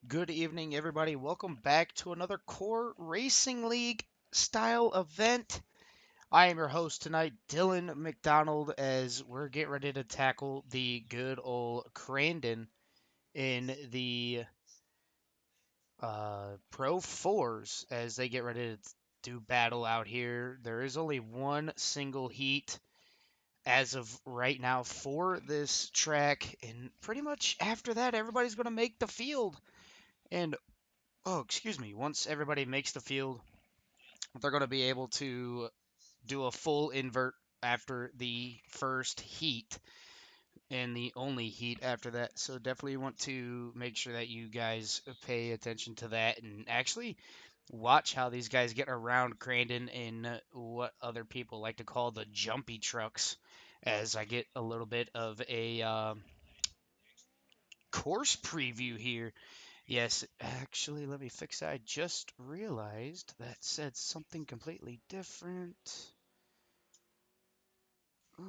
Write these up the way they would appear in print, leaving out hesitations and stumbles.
Good evening, everybody. Welcome back to another Core Racing League style event. I am your host tonight, Dylan McDonald, as we're getting ready to tackle the good old Crandon in the Pro 4s as they get ready to do battle out here. There is only one single heat as of right now for this track, and pretty much after that, everybody's going to make the field. And oh, excuse me. Once everybody makes the field, they're going to be able to do a full invert after the first heat and the only heat after that. So definitely want to make sure that you guys pay attention to that and actually watch how these guys get around Crandon in what other people like to call the jumpy trucks. As I get a little bit of a course preview here. Yes, actually, let me fix that. I just realized that said something completely different. Uh,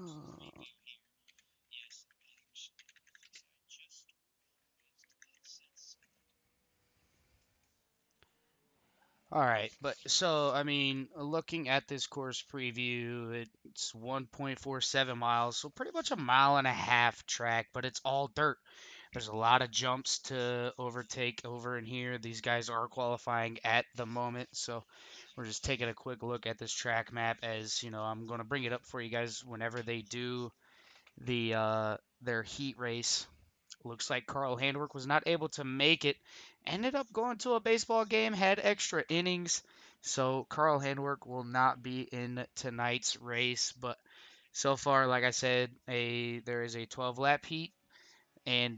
all right, but so I mean, looking at this course preview, it's 1.47 miles, so pretty much a mile and a half track, but it's all dirt. There's a lot of jumps to overtake over in here. These guys are qualifying at the moment, so we're just taking a quick look at this track map as, I'm going to bring it up for you guys whenever they do their heat race. Looks like Carl Handwerk was not able to make it. Ended up going to a baseball game, had extra innings. So Carl Handwerk will not be in tonight's race. But so far, like I said, there is a 12 lap heat, and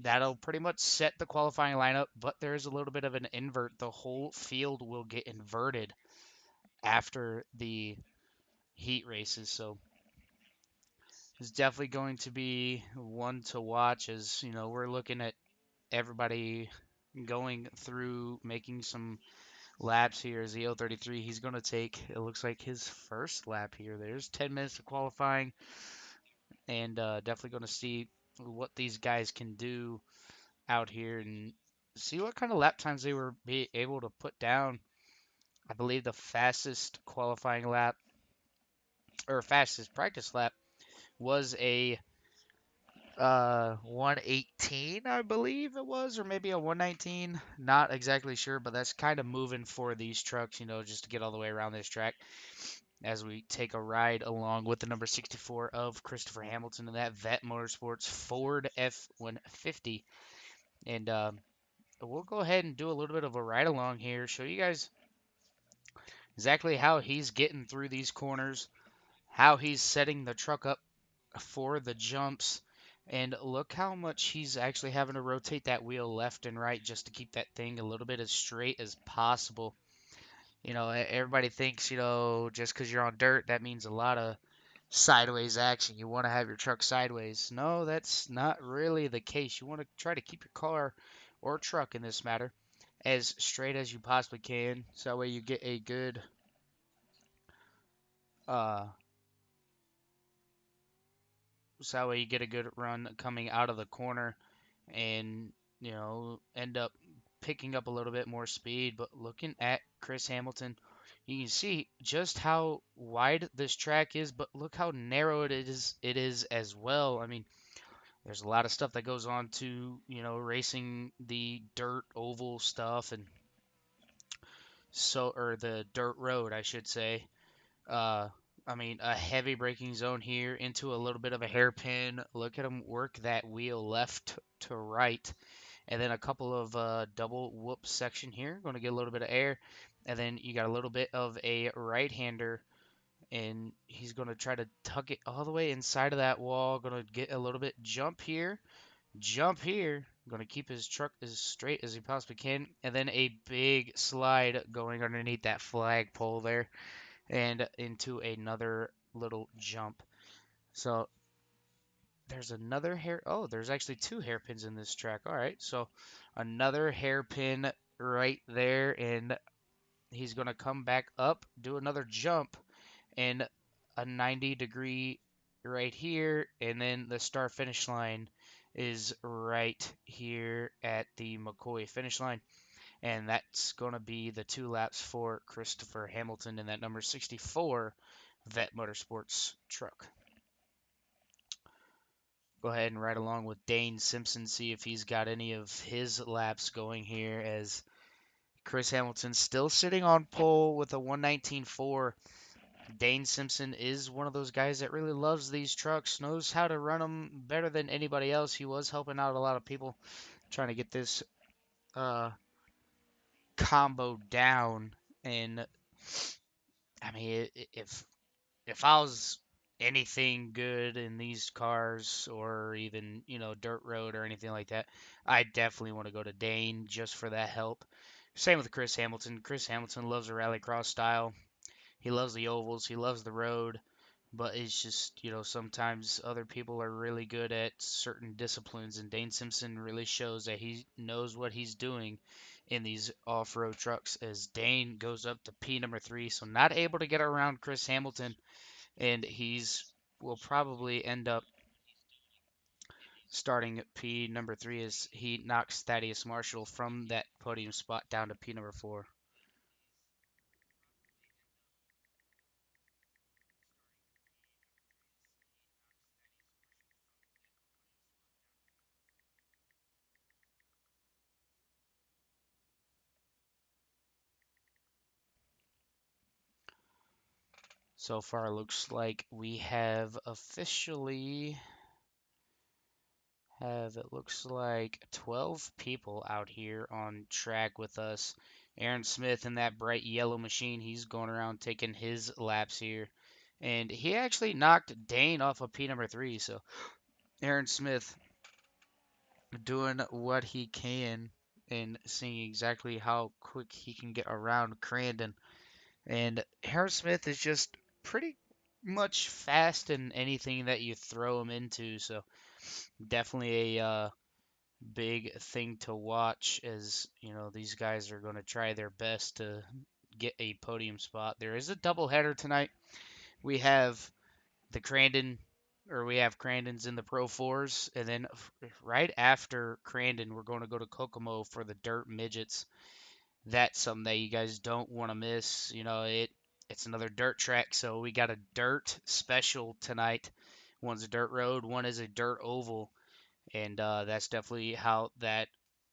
that'll pretty much set the qualifying lineup. But there is a little bit of an invert. The whole field will get inverted after the heat races. So is definitely going to be one to watch as, we're looking at everybody going through making some laps here as the 033. He's going to take, it looks like, his first lap here. There's 10 minutes of qualifying and definitely going to see what these guys can do out here and see what kind of lap times they were be able to put down. I believe the fastest qualifying lap or fastest practice lap was a 118, I believe it was, or maybe a 119. Not exactly sure, but that's kind of moving for these trucks, just to get all the way around this track as we take a ride along with the number 64 of Christopher Hamilton in that Vet Motorsports Ford F-150. And we'll go ahead and do a little bit of a ride along here, show you guys exactly how he's getting through these corners, how he's setting the truck up for the jumps. And look how much he's actually having to rotate that wheel left and right just to keep that thing a little bit as straight as possible. Everybody thinks, just because you're on dirt, that means a lot of sideways action. You want to have your truck sideways. No, that's not really the case. You want to try to keep your car or truck in this matter as straight as you possibly can. So that way you get a good uh so that way you get a good run coming out of the corner and end up picking up a little bit more speed. But looking at Chris Hamilton, you can see just how wide this track is, but look how narrow it is as well. I mean, there's a lot of stuff that goes on to racing the dirt oval stuff and or the dirt road, I should say. uh I mean, a heavy braking zone here into a little bit of a hairpin. Look at him work that wheel left to right. And then a couple of double whoop section here. Going to get a little bit of air. And then you got a little bit of a right-hander. And he's going to try to tuck it all the way inside of that wall. Going to get a little bit jump here. Jump here. Going to keep his truck as straight as he possibly can. And then a big slide going underneath that flagpole there. And into another little jump. So there's another hair. Oh, there's actually two hairpins in this track. All right, so another hairpin right there, and he's gonna come back up, do another jump, and a 90-degree right here, and then the start finish line is right here at the McCoy finish line, and that's going to be the 2 laps for Christopher Hamilton in that number 64 Vet Motorsports truck. Go ahead and ride along with Dane Simpson, see if he's got any of his laps going here as Chris Hamilton's still sitting on pole with a 119.4. Dane Simpson is one of those guys that really loves these trucks, knows how to run them better than anybody else. He was helping out a lot of people trying to get this uh, combo down. And I mean, if I was anything good in these cars or even, dirt road or anything like that, I definitely want to go to Dane just for that help. Same with Chris Hamilton. Chris Hamilton loves the rallycross style. He loves the ovals. He loves the road. But it's just, sometimes other people are really good at certain disciplines, and Dane Simpson really shows that he knows what he's doing in these off-road trucks as Dane goes up to P number 3, so not able to get around Chris Hamilton, and he's will probably end up starting at P number 3 as he knocks Thaddeus Marshall from that podium spot down to P number 4. So far, looks like we have officially have it looks like 12 people out here on track with us. Aaron Smith in that bright yellow machine, he's going around taking his laps here. And he actually knocked Dane off of P number 3, so Aaron Smith doing what he can and seeing exactly how quick he can get around Crandon. And Aaron Smith is just pretty much fast in anything that you throw him into, so definitely a big thing to watch as these guys are going to try their best to get a podium spot. There is a doubleheader tonight. We have the Crandon, or we have Crandon's in the Pro Fours, and then right after Crandon, we're going to go to Kokomo for the Dirt Midgets. That's something that you guys don't want to miss. It's another dirt track, so we got a dirt special tonight. One's a dirt road, one is a dirt oval, and that's definitely how that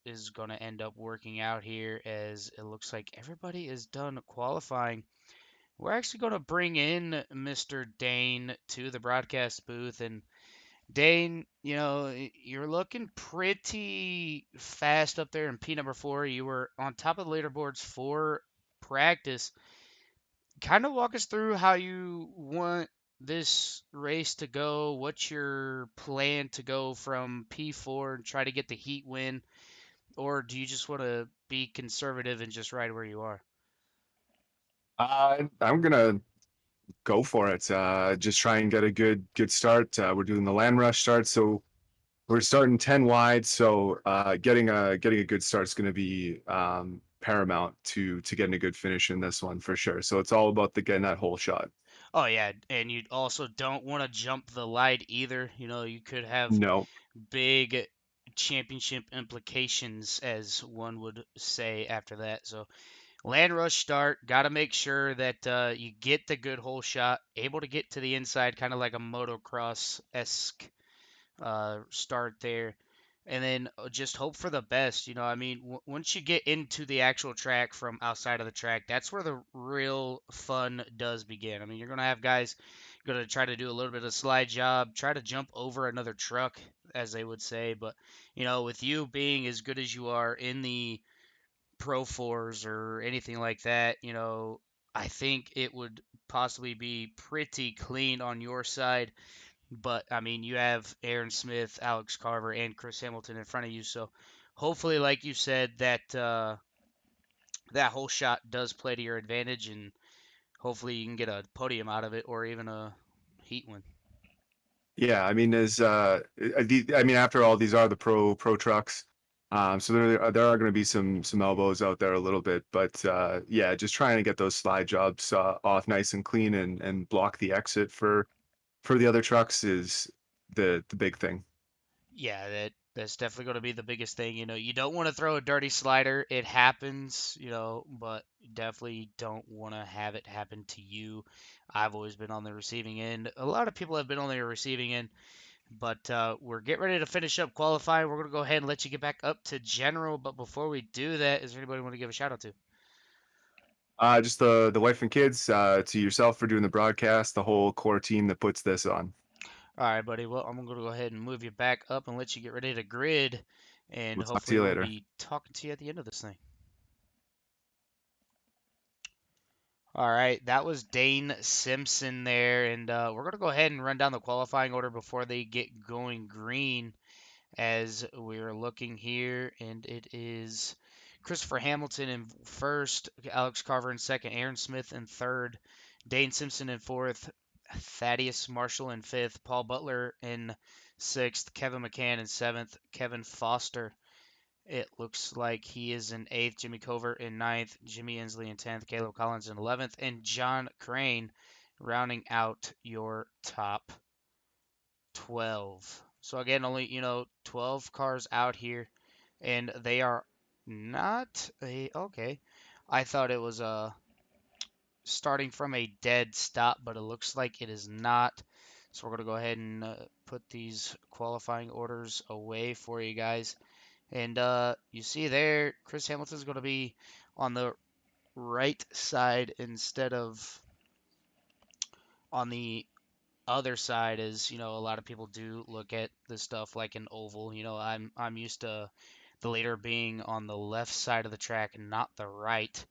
is going to end up working out here as it looks like everybody is done qualifying. We're actually going to bring in Mr. Dane to the broadcast booth. And Dane, you're looking pretty fast up there in P number 4. You were on top of the leaderboards for practice. Kind of walk us through how you want this race to go. What's your plan to go from P4 and try to get the heat win? Or do you just want to be conservative and just ride where you are? I'm gonna go for it. Just try and get a good start. We're doing the land rush start, so we're starting 10 wide. So getting a good start is going to be paramount to getting a good finish in this one for sure. So it's all about the getting that whole shot. Oh yeah, and you also don't want to jump the light either. You could have No, big championship implications, as one would say after that. So land rush start, got to make sure that you get the good hole shot, able to get to the inside, kind of like a motocross esque start there. And then just hope for the best. I mean, once you get into the actual track from outside of the track, that's where the real fun does begin. I mean, you're going to have guys going to try to do a little bit of slide job, try to jump over another truck, as they would say. But, with you being as good as you are in the Pro Fours or anything like that, I think it would possibly be pretty clean on your side. But I mean, you have Aaron Smith, Alex Carver, and Chris Hamilton in front of you. So hopefully, like you said, that whole shot does play to your advantage, and hopefully you can get a podium out of it or even a heat win. yeah, I mean, I mean, after all, these are the pro trucks. So there are going to be some elbows out there a little bit, but yeah, just trying to get those slide jobs off nice and clean and block the exit for the other trucks is the big thing. Yeah, that's definitely going to be the biggest thing. You don't want to throw a dirty slider. It happens, but you definitely don't want to have it happen to you. I've always been on the receiving end. A lot of people have been on the receiving end, but we're getting ready to finish up qualifying. We're going to go ahead and let you get back up to general. But before we do that, is there anybody want to give a shout out to? Just the wife and kids, to yourself for doing the broadcast, the whole core team that puts this on. All right, buddy. Well, I'm going to go ahead and move you back up and let you get ready to grid. And We'll talk to hopefully, you we'll later. be talking to you at the end of this thing. All right, that was Dane Simpson there, and we're gonna go ahead and run down the qualifying order before they get going green. As we're looking here, and it is Christopher Hamilton in first, Alex Carver in second, Aaron Smith in third, Dane Simpson in fourth, Thaddeus Marshall in fifth, Paul Butler in sixth, Kevin McCann in seventh, Kevin Foster, it looks like he is in eighth, Jimmy Covert in ninth, Jimmy Inslee in 10th, Caleb Collins in 11th, and John Crane rounding out your top 12. So again, only, 12 cars out here, and they are not a, okay. I thought it was starting from a dead stop, but it looks like it is not. So we're going to go ahead and put these qualifying orders away for you guys. And you see there, Chris Hamilton's going to be on the right side instead of on the other side, as a lot of people do look at this stuff like an oval. I'm used to the leader being on the left side of the track and not the right.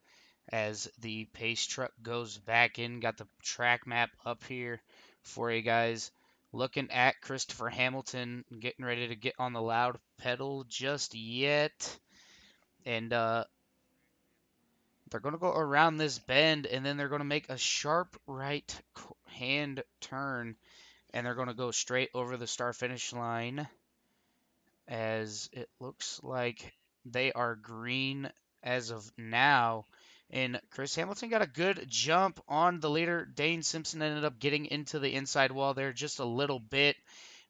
As the pace truck goes back in, got the track map up here for you guys. Looking at Christopher Hamilton, getting ready to get on the loud pedal just yet. And they're going to go around this bend, and then they're going to make a sharp right hand turn, and they're going to go straight over the start finish line, as it looks like they are green as of now. And Chris Hamilton got a good jump on the leader. Dane Simpson ended up getting into the inside wall there just a little bit.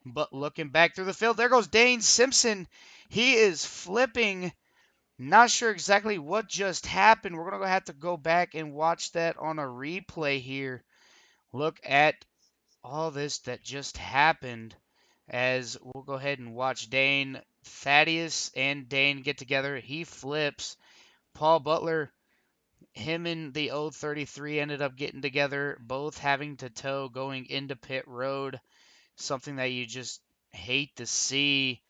But looking back through the field, there goes Dane Simpson. He is flipping. Not sure exactly what just happened. We're going to have to go back and watch that on a replay here. Look at all this that just happened, as we'll go ahead and watch Dane, Thaddeus, and Dane get together. He flips. Paul Butler, him and the 033 ended up getting together, both having to tow going into pit road. Something that you just hate to see,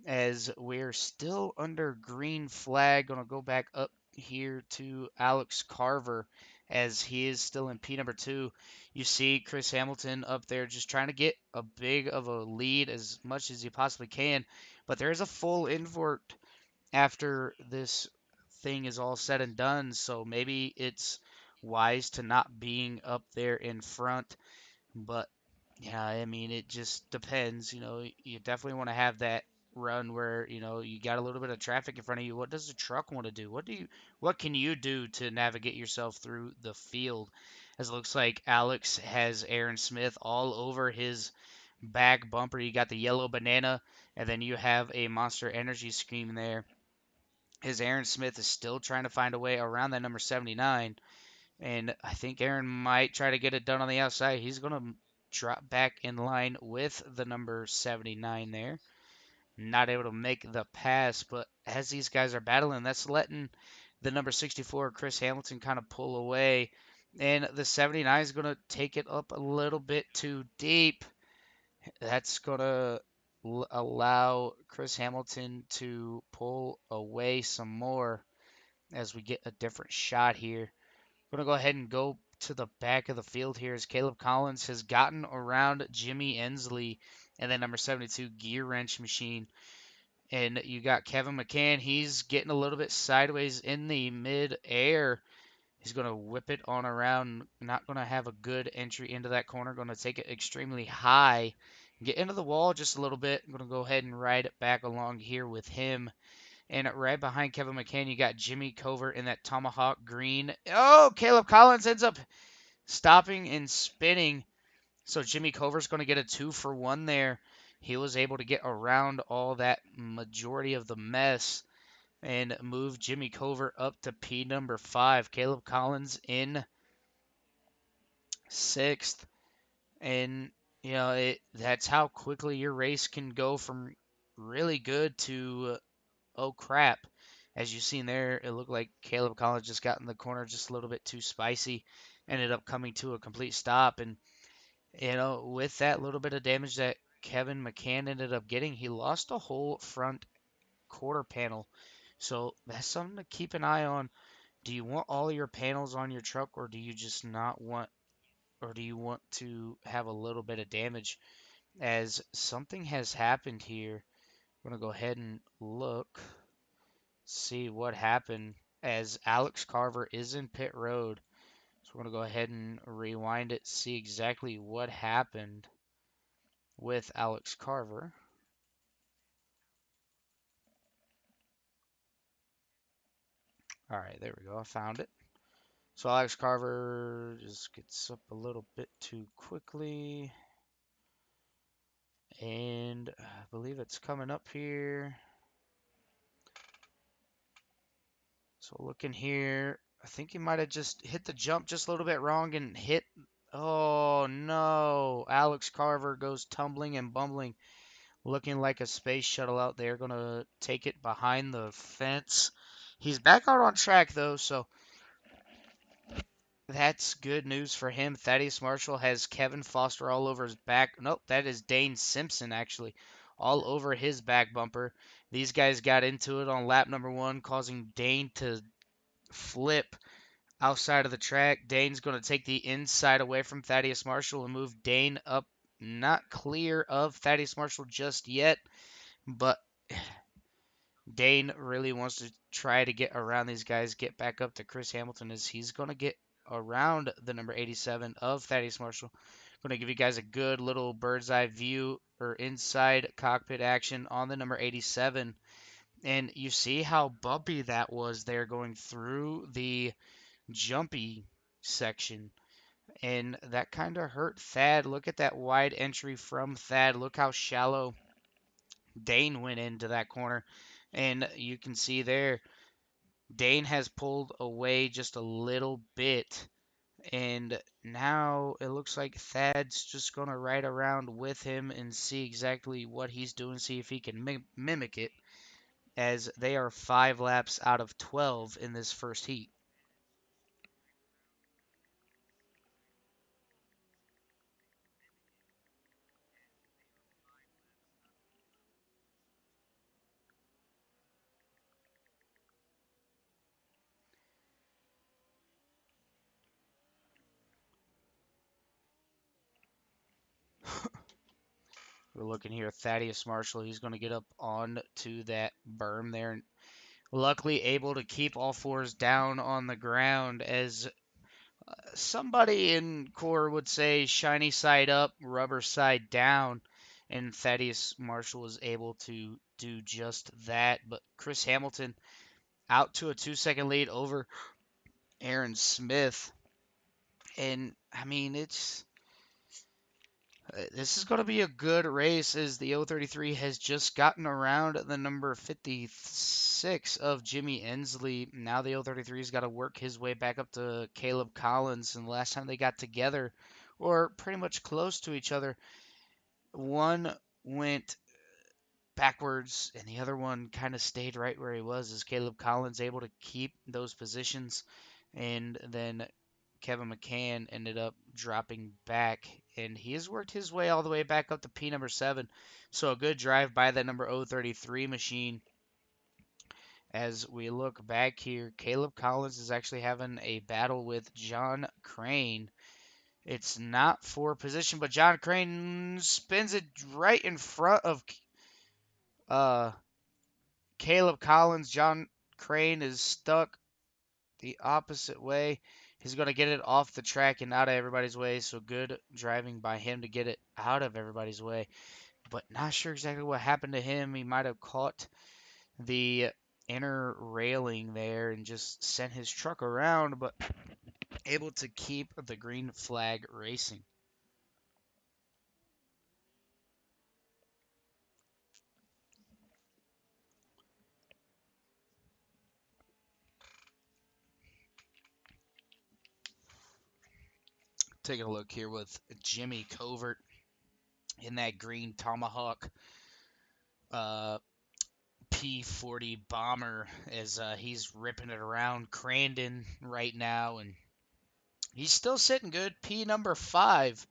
as we're still under green flag. Gonna go back up here to Alex Carver, as he is still in P number 2. You see Chris Hamilton up there just trying to get a big of a lead as much as he possibly can, but there is a full invert after this thing is all said and done, so maybe it's wise to not being up there in front. But yeah, I mean, it just depends. You definitely want to have that run where, you got a little bit of traffic in front of you. What does the truck want to do? What can you do to navigate yourself through the field? As it looks like Alex has Aaron Smith all over his back bumper. You got the yellow banana, and then you have a Monster Energy Scream there. His Aaron Smith is still trying to find a way around that number 79. And I think Aaron might try to get it done on the outside. He's going to drop back in line with the number 79 there. Not able to make the pass, but as these guys are battling, that's letting the number 64, Chris Hamilton, kind of pull away. And the 79 is going to take it up a little bit too deep. That's going to allow Chris Hamilton to pull away some more as we get a different shot here. We're going to go ahead and go to the back of the field here, as Caleb Collins has gotten around Jimmy Inslee and then number 72, Gear Wrench Machine. And you got Kevin McCann. He's getting a little bit sideways in the mid-air. He's going to whip it on around. Not going to have a good entry into that corner. Going to take it extremely high. Get into the wall just a little bit. I'm going to go ahead and ride it back along here with him. And right behind Kevin McCann, you got Jimmy Covert in that Tomahawk green. Oh, Caleb Collins ends up stopping and spinning. So Jimmy Covert's going to get a 2-for-1 there. he was able to get around all that majority of the mess and move Jimmy Cover up to P number 5. Caleb Collins in 6th. And, that's how quickly your race can go from really good to, oh crap. As you've seen there, it looked like Caleb Collins just got in the corner just a little bit too spicy. Ended up coming to a complete stop. And, with that little bit of damage that Kevin McCann ended up getting, he lost a whole front quarter panel. So that's something to keep an eye on. Do you want all your panels on your truck, or do you just not want, or do you want to have a little bit of damage? As something has happened here, I'm going to go ahead and look, see what happened as Alex Carver is in pit road. So we're going to go ahead and rewind it, see exactly what happened with Alex Carver. All right, there we go. I found it. So Alex Carver just gets up a little bit too quickly. And I believe it's coming up here. So looking here, I think he might have just hit the jump just a little bit wrong and hit. Oh no! Alex Carver goes tumbling and bumbling, looking like a space shuttle out there. Gonna take it behind the fence. He's back out on track though, so that's good news for him. Thaddeus Marshall has Kevin Foster all over his back. Nope, that is Dane Simpson actually, all over his back bumper. These guys got into it on lap number 1, causing Dane to flip outside of the track. Dane's going to take the inside away from Thaddeus Marshall and move Dane up, not clear of Thaddeus Marshall just yet, but Dane really wants to try to get around these guys, get back up to Chris Hamilton as he's going to get around the number 87 of Thaddeus Marshall. Going to give you guys a good little bird's eye view or inside cockpit action on the number 87. And you see how bumpy that was there going through the jumpy section. And that kind of hurt Thad. Look at that wide entry from Thad. Look how shallow Dane went into that corner. And you can see there, Dane has pulled away just a little bit. And now it looks like Thad's just going to ride around with him and see exactly what he's doing, see if he can mimic it, as they are 5 laps out of 12 in this first heat. We're looking here, Thaddeus Marshall. He's going to get up on to that berm there. And luckily able to keep all fours down on the ground, as somebody in core would say shiny side up, rubber side down. And Thaddeus Marshall was able to do just that. But Chris Hamilton out to a 2-second lead over Aaron Smith. And I mean, this is going to be a good race, as the 033 has just gotten around the number 56 of Jimmy Ensley. Now the 033's got to work his way back up to Caleb Collins. And the last time they got together, or pretty much close to each other, one went backwards and the other one kind of stayed right where he was, as Caleb Collins able to keep those positions. And then Kevin McCann ended up dropping back, and he has worked his way all the way back up to P number 7. So a good drive by that number 033 machine. As we look back here, Caleb Collins is actually having a battle with John Crane. It's not for position, but John Crane spins it right in front of uh, Caleb Collins. John Crane is stuck the opposite way. He's going to get it off the track and out of everybody's way. So good driving by him to get it out of everybody's way. But not sure exactly what happened to him. He might have caught the inner railing there and just sent his truck around, but able to keep the green flag racing. taking a look here with Jimmy Covert in that green Tomahawk uh, P40 bomber as he's ripping it around Crandon right now, and he's still sitting good. P number 5.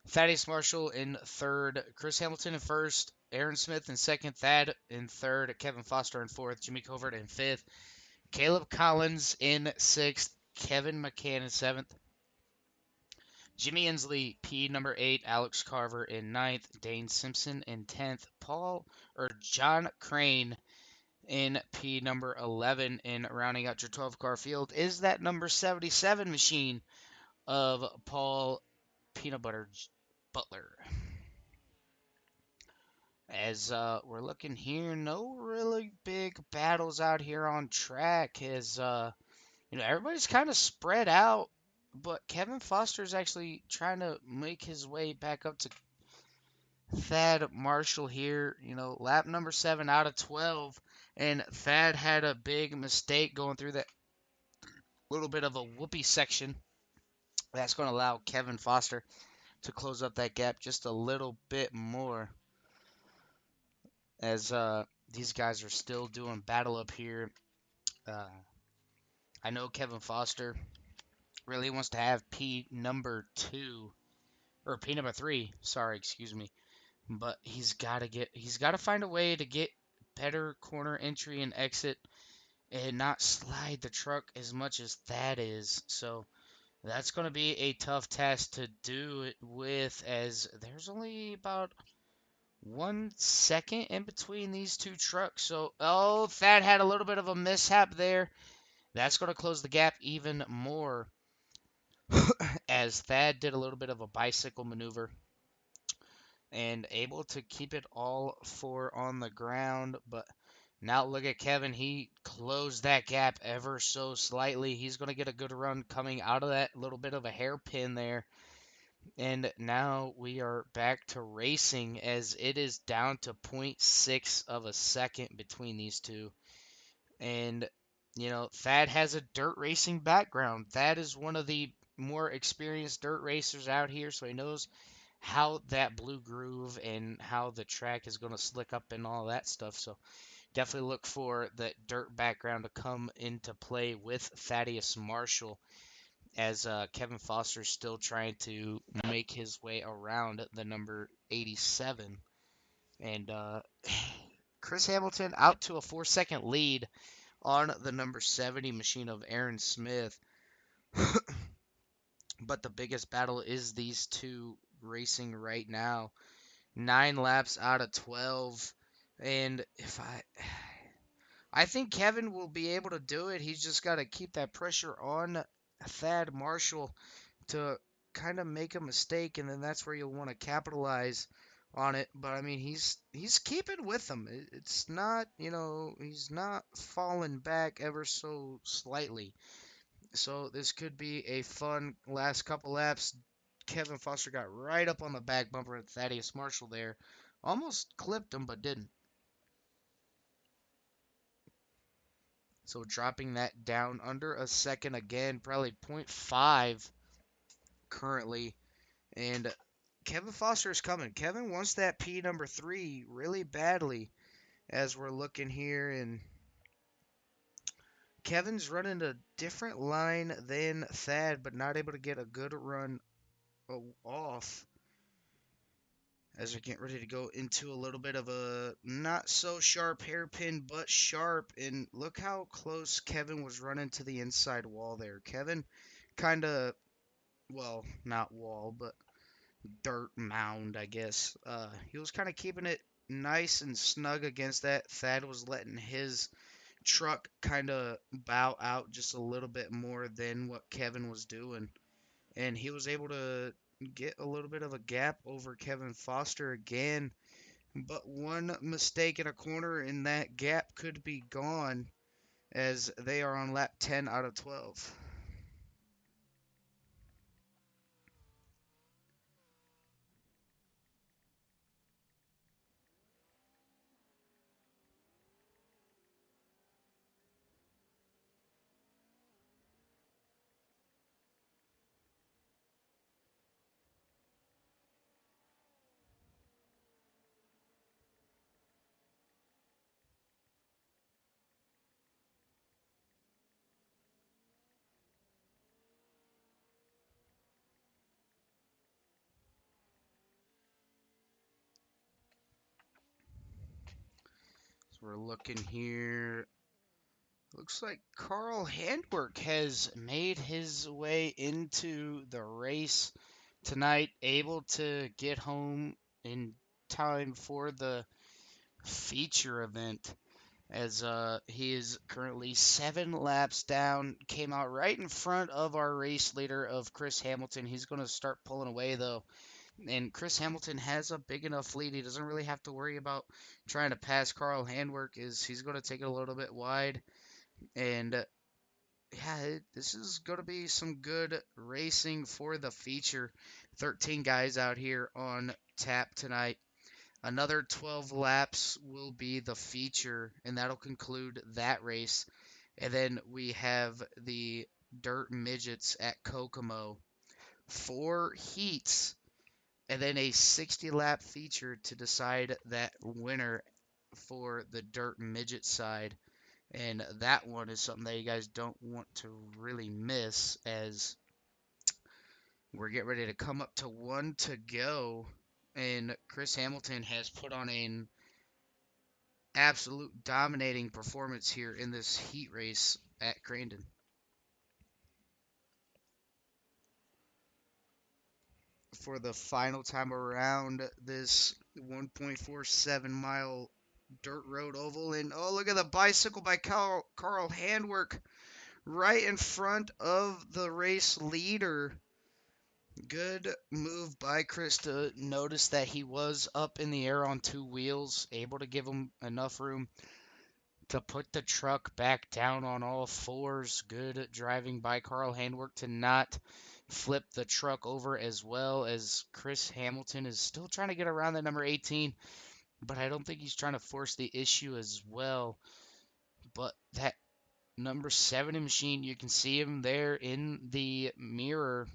Thaddeus Marshall in third, Chris Hamilton in first, Aaron Smith in second, Thad in third, Kevin Foster in fourth, Jimmy Covert in fifth, Caleb Collins in sixth, Kevin McCann in seventh, Jimmy Inslee, P number 8, Alex Carver in ninth, Dane Simpson in 10th, John Crane in P number 11, and rounding out your 12 car field is that number 77 machine of Paul Peanut Butter Butler. As we're looking here, no really big battles out here on track. As everybody's kind of spread out, but Kevin Foster's actually trying to make his way back up to Thad Marshall here. Lap number 7 out of 12, and Thad had a big mistake going through that little bit of a whoopee section. That's going to allow Kevin Foster to close up that gap just a little bit more. As these guys are still doing battle up here. Uh, I know Kevin Foster really wants to have P number 2 or P number 3. Sorry, excuse me. But he's got to find a way to get better corner entry and exit and not slide the truck as much as that is. So that's going to be a tough task to do it with, as there's only about 1 second in between these two trucks. So, Thad had a little bit of a mishap there. That's going to close the gap even more as Thad did a little bit of a bicycle maneuver and able to keep it all 4 on the ground. But now look at Kevin. He closed that gap ever so slightly. He's going to get a good run coming out of that little bit of a hairpin there. And now we are back to racing as it is down to 0.6 of a second between these two. And, Thad has a dirt racing background. Thad is one of the more experienced dirt racers out here, so he knows how that blue groove and how the track is going to slick up and all that stuff. So definitely look for that dirt background to come into play with Thaddeus Marshall as Kevin Foster is still trying to make his way around the number 87. And Chris Hamilton out to a 4-second lead on the number 70 machine of Aaron Smith. But the biggest battle is these two racing right now. 9 laps out of 12. And I think Kevin will be able to do it. He's just got to keep that pressure on Thad Marshall to kind of make a mistake, and then that's where you'll want to capitalize on it. But I mean, he's keeping with them. It's not, he's not falling back ever so slightly. So this could be a fun last couple laps. Kevin Foster got right up on the back bumper of Thaddeus Marshall there. Almost clipped him, but didn't. So dropping that down under a second again, probably 0.5 currently. And Kevin Foster is coming. Kevin wants that P number 3 really badly as we're looking here. And Kevin's running a different line than Thad, but not able to get a good run off as we're getting ready to go into a little bit of a not so sharp hairpin, but sharp. And look how close Kevin was running to the inside wall there. Kevin kind of, well, not wall, but dirt mound, I guess. He was kind of keeping it nice and snug against that. Thad was letting his truck kind of bow out just a little bit more than what Kevin was doing. And he was able to get a little bit of a gap over Kevin Foster again. But one mistake in a corner and that gap could be gone as they are on lap 10 out of 12. We're looking here. Looks like Carl Handwerk has made his way into the race tonight, able to get home in time for the feature event. As he is currently 7 laps down, came out right in front of our race leader of Chris Hamilton. He's going to start pulling away though, and Chris Hamilton has a big enough lead. He doesn't really have to worry about trying to pass Carl Handwerk. Is he's going to take it a little bit wide, and yeah, this is going to be some good racing for the feature. 13 guys out here on tap tonight. Another 12 laps will be the feature, and that'll conclude that race. And then we have the Dirt Midgets at Kokomo. 4 heats, and then a 60-lap feature to decide that winner for the Dirt Midget side. And that one is something that you guys don't want to really miss, as we're getting ready to come up to one to go. And Chris Hamilton has put on an absolute dominating performance here in this heat race at Crandon. For the final time around this 1.47 mile dirt road oval. And oh, look at the bicycle by Carl Handwerk right in front of the race leader. Good move by Chris to notice that he was up in the air on 2 wheels, able to give him enough room to put the truck back down on all fours. Good driving by Carl Handwerk to not flip the truck over, as well as Chris Hamilton is still trying to get around that number 18, but I don't think he's trying to force the issue as well. But that number 70 machine, you can see him there in the mirror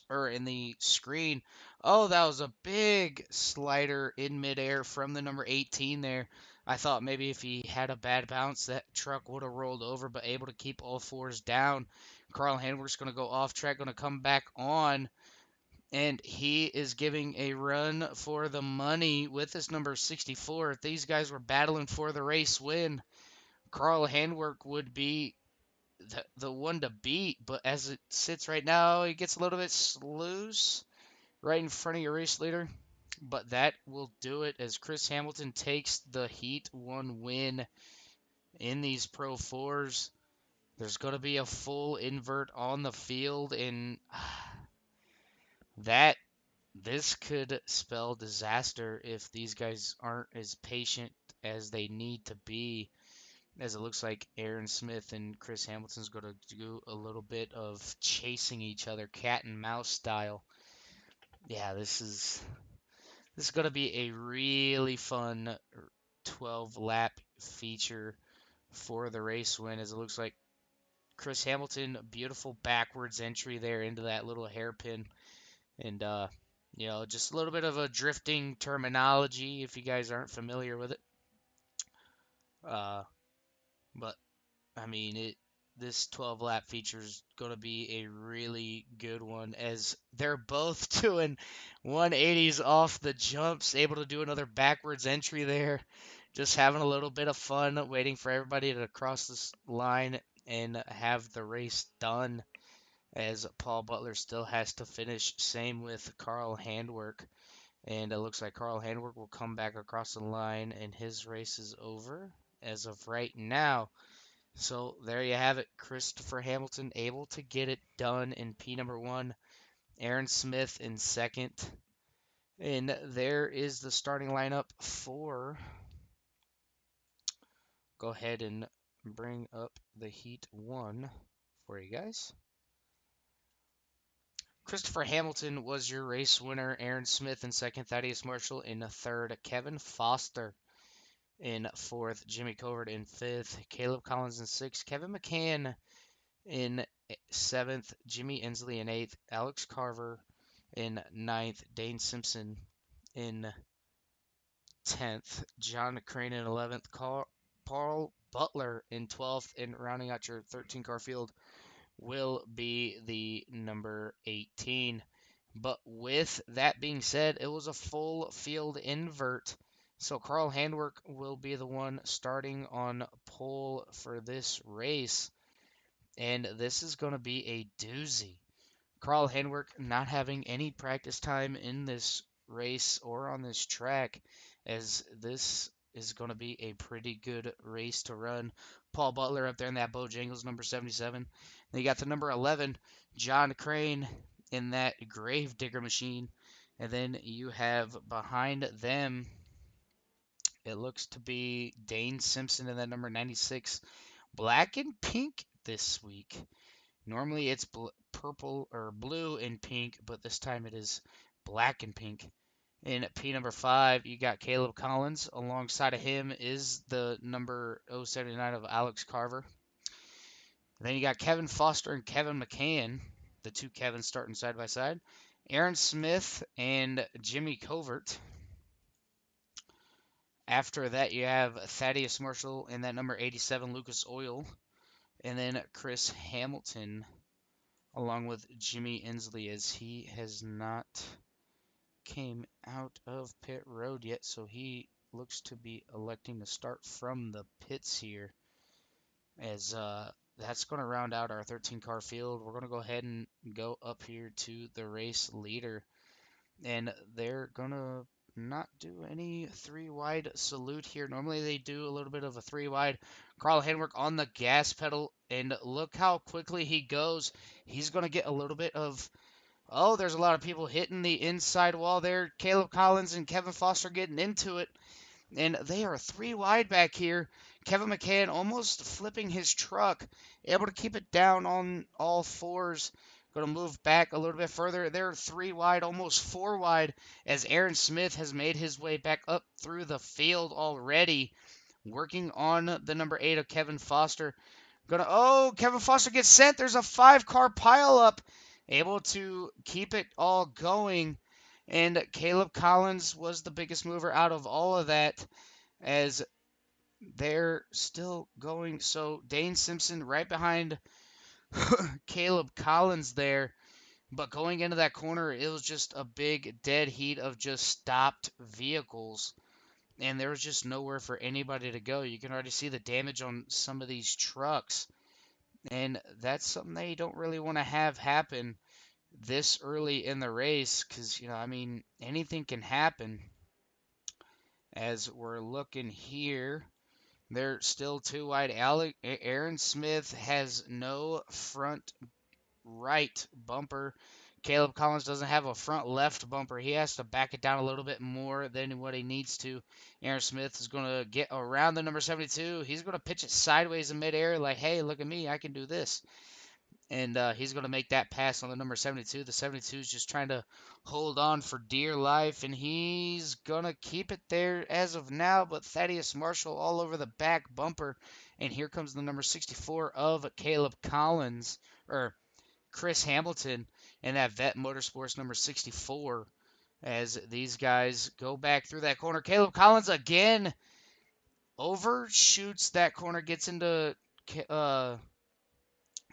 or in the screen. Oh, that was a big slider in midair from the number 18 there. I thought maybe if he had a bad bounce, that truck would have rolled over, but able to keep all fours down. Carl Handwerk's going to go off track, going to come back on, and he is giving a run for the money with this number 64. If these guys were battling for the race win, Carl Handwerk would be the one to beat, but as it sits right now, he gets a little bit loose right in front of your race leader. But that will do it as Chris Hamilton takes the Heat 1 win in these Pro 4s. There's going to be a full invert on the field, and that this could spell disaster if these guys aren't as patient as they need to be, as it looks like Aaron Smith and Chris Hamilton's going to do a little bit of chasing each other, cat and mouse style. Yeah, this is going to be a really fun 12 lap feature for the race win, as it looks like Chris Hamilton, beautiful backwards entry there into that little hairpin. And, just a little bit of a drifting terminology if you guys aren't familiar with it. Uh, but I mean, this 12 lap feature is going to be a really good one, as they're both doing 180s off the jumps, able to do another backwards entry there. Just having a little bit of fun, waiting for everybody to cross this line and have the race done, as Paul Butler still has to finish. Same with Carl Handwerk. And it looks like Carl Handwerk will come back across the line, and his race is over as of right now. So there you have it. Christopher Hamilton able to get it done in P number 1. Aaron Smith in second. And there is the starting lineup for. Go ahead and bring up the Heat 1 for you guys. Christopher Hamilton was your race winner. Aaron Smith in second. Thaddeus Marshall in third. Kevin Foster in fourth. Jimmy Covert in fifth. Caleb Collins in sixth. Kevin McCann in seventh. Jimmy Inslee in eighth. Alex Carver in ninth. Dane Simpson in 10th. John Crane in 11th. Paul Butler in 12th. And rounding out your 13-car field will be the number 18. But with that being said, it was a full field invert So Carl Handwerk will be the one starting on pole for this race, and this is going to be a doozy. Carl Handwerk not having any practice time in this race or on this track, as this is going to be a pretty good race to run. Paul Butler up there in that Bojangles number 77. Then you got the number 11, John Crane in that Grave Digger machine. And then you have behind them, it looks to be Dane Simpson in that number 96. Black and pink this week. Normally it's purple or blue and pink, but this time it is black and pink. In P number 5, you got Caleb Collins. Alongside of him is the number 079 of Alex Carver. Then you got Kevin Foster and Kevin McCann, the two Kevins starting side by side. Aaron Smith and Jimmy Covert. After that, you have Thaddeus Marshall and that number 87, Lucas Oil. And then Chris Hamilton along with Jimmy Inslee, as he has not came out of pit road yet, so he looks to be electing to start from the pits here, as that's going to round out our 13 car field. We're going to go ahead and go up here to the race leader, and they're going to not do any three wide salute here. Normally they do a little bit of a three wide. Carl Henwick on the gas pedal, and look how quickly he goes. He's going to get a little bit of. Oh, there's a lot of people hitting the inside wall there. Caleb Collins and Kevin Foster getting into it, and they are three wide back here. Kevin McCann almost flipping his truck, able to keep it down on all fours. Going to move back a little bit further. They're three wide, almost four wide, as Aaron Smith has made his way back up through the field already, working on the number 8 of Kevin Foster. Kevin Foster gets sent. There's a 5-car pileup, able to keep it all going. And Caleb Collins was the biggest mover out of all of that, as they're still going. So Dane Simpson right behind Caleb Collins there. But going into that corner, it was just a big dead heat of just stopped vehicles. And there was just nowhere for anybody to go. You can already see the damage on some of these trucks. And that's something they don't really want to have happen this early in the race, because, I mean, anything can happen. As we're looking here, they're still too wide. Aaron Smith has no front right bumper. Caleb Collins doesn't have a front left bumper. He has to back it down a little bit more than what he needs to. Aaron Smith is going to get around the number 72. He's going to pitch it sideways in midair like, hey, look at me. I can do this. And he's going to make that pass on the number 72. The 72 is just trying to hold on for dear life, and he's going to keep it there as of now. But Thaddeus Marshall all over the back bumper. And here comes the number 64 of Caleb Collins, or Chris Hamilton, and that Vet Motorsports number 64, as these guys go back through that corner. Caleb Collins again overshoots that corner, gets into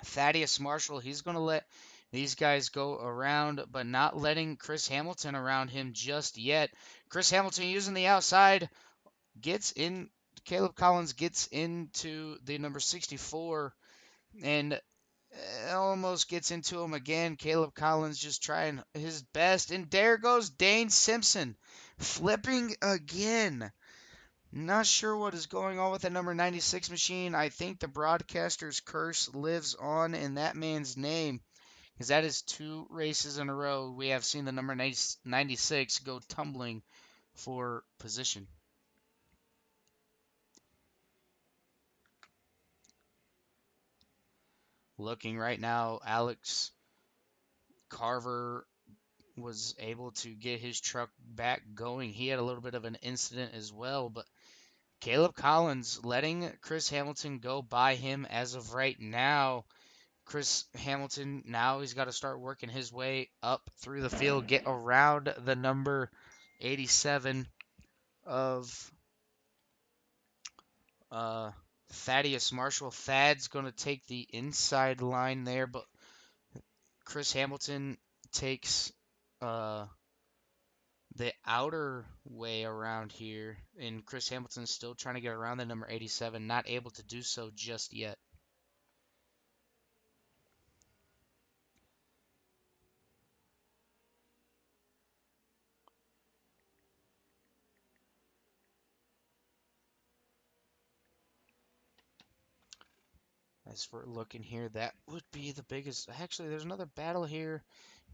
Thaddeus Marshall. He's going to let these guys go around, but not letting Chris Hamilton around him just yet. Chris Hamilton using the outside, gets in. Caleb Collins gets into the number 64 and almost gets into him again. Caleb Collins just trying his best. And there goes Dane Simpson flipping again. Not sure what is going on with the number 96 machine. I think the broadcaster's curse lives on in that man's name, because that is 2 races in a row we have seen the number 96 go tumbling for position. Looking right now, Alex Carver was able to get his truck back going. He had a little bit of an incident as well, but Caleb Collins letting Chris Hamilton go by him as of right now. Chris Hamilton, now he's got to start working his way up through the field, get around the number 87 of Thaddeus Marshall. Thad's going to take the inside line there, but Chris Hamilton takes the outer way around here, and Chris Hamilton's still trying to get around the number 87, not able to do so just yet. As we're looking here, that would be the biggest. Actually, there's another battle here.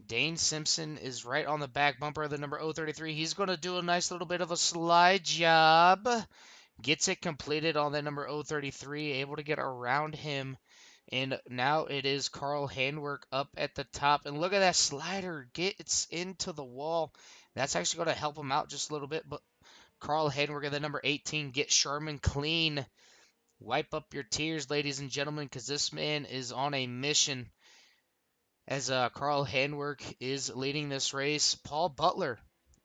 Dane Simpson is right on the back bumper of the number 033. He's going to do a nice little bit of a slide job. Gets it completed on that number 033, able to get around him. And now it is Carl Handwerk up at the top. And look at that slider. Gets into the wall. That's actually going to help him out just a little bit. But Carl Handwerk at the number 18 gets Sherman clean. Wipe up your tears, ladies and gentlemen, because this man is on a mission as Carl Handwerk is leading this race. Paul Butler,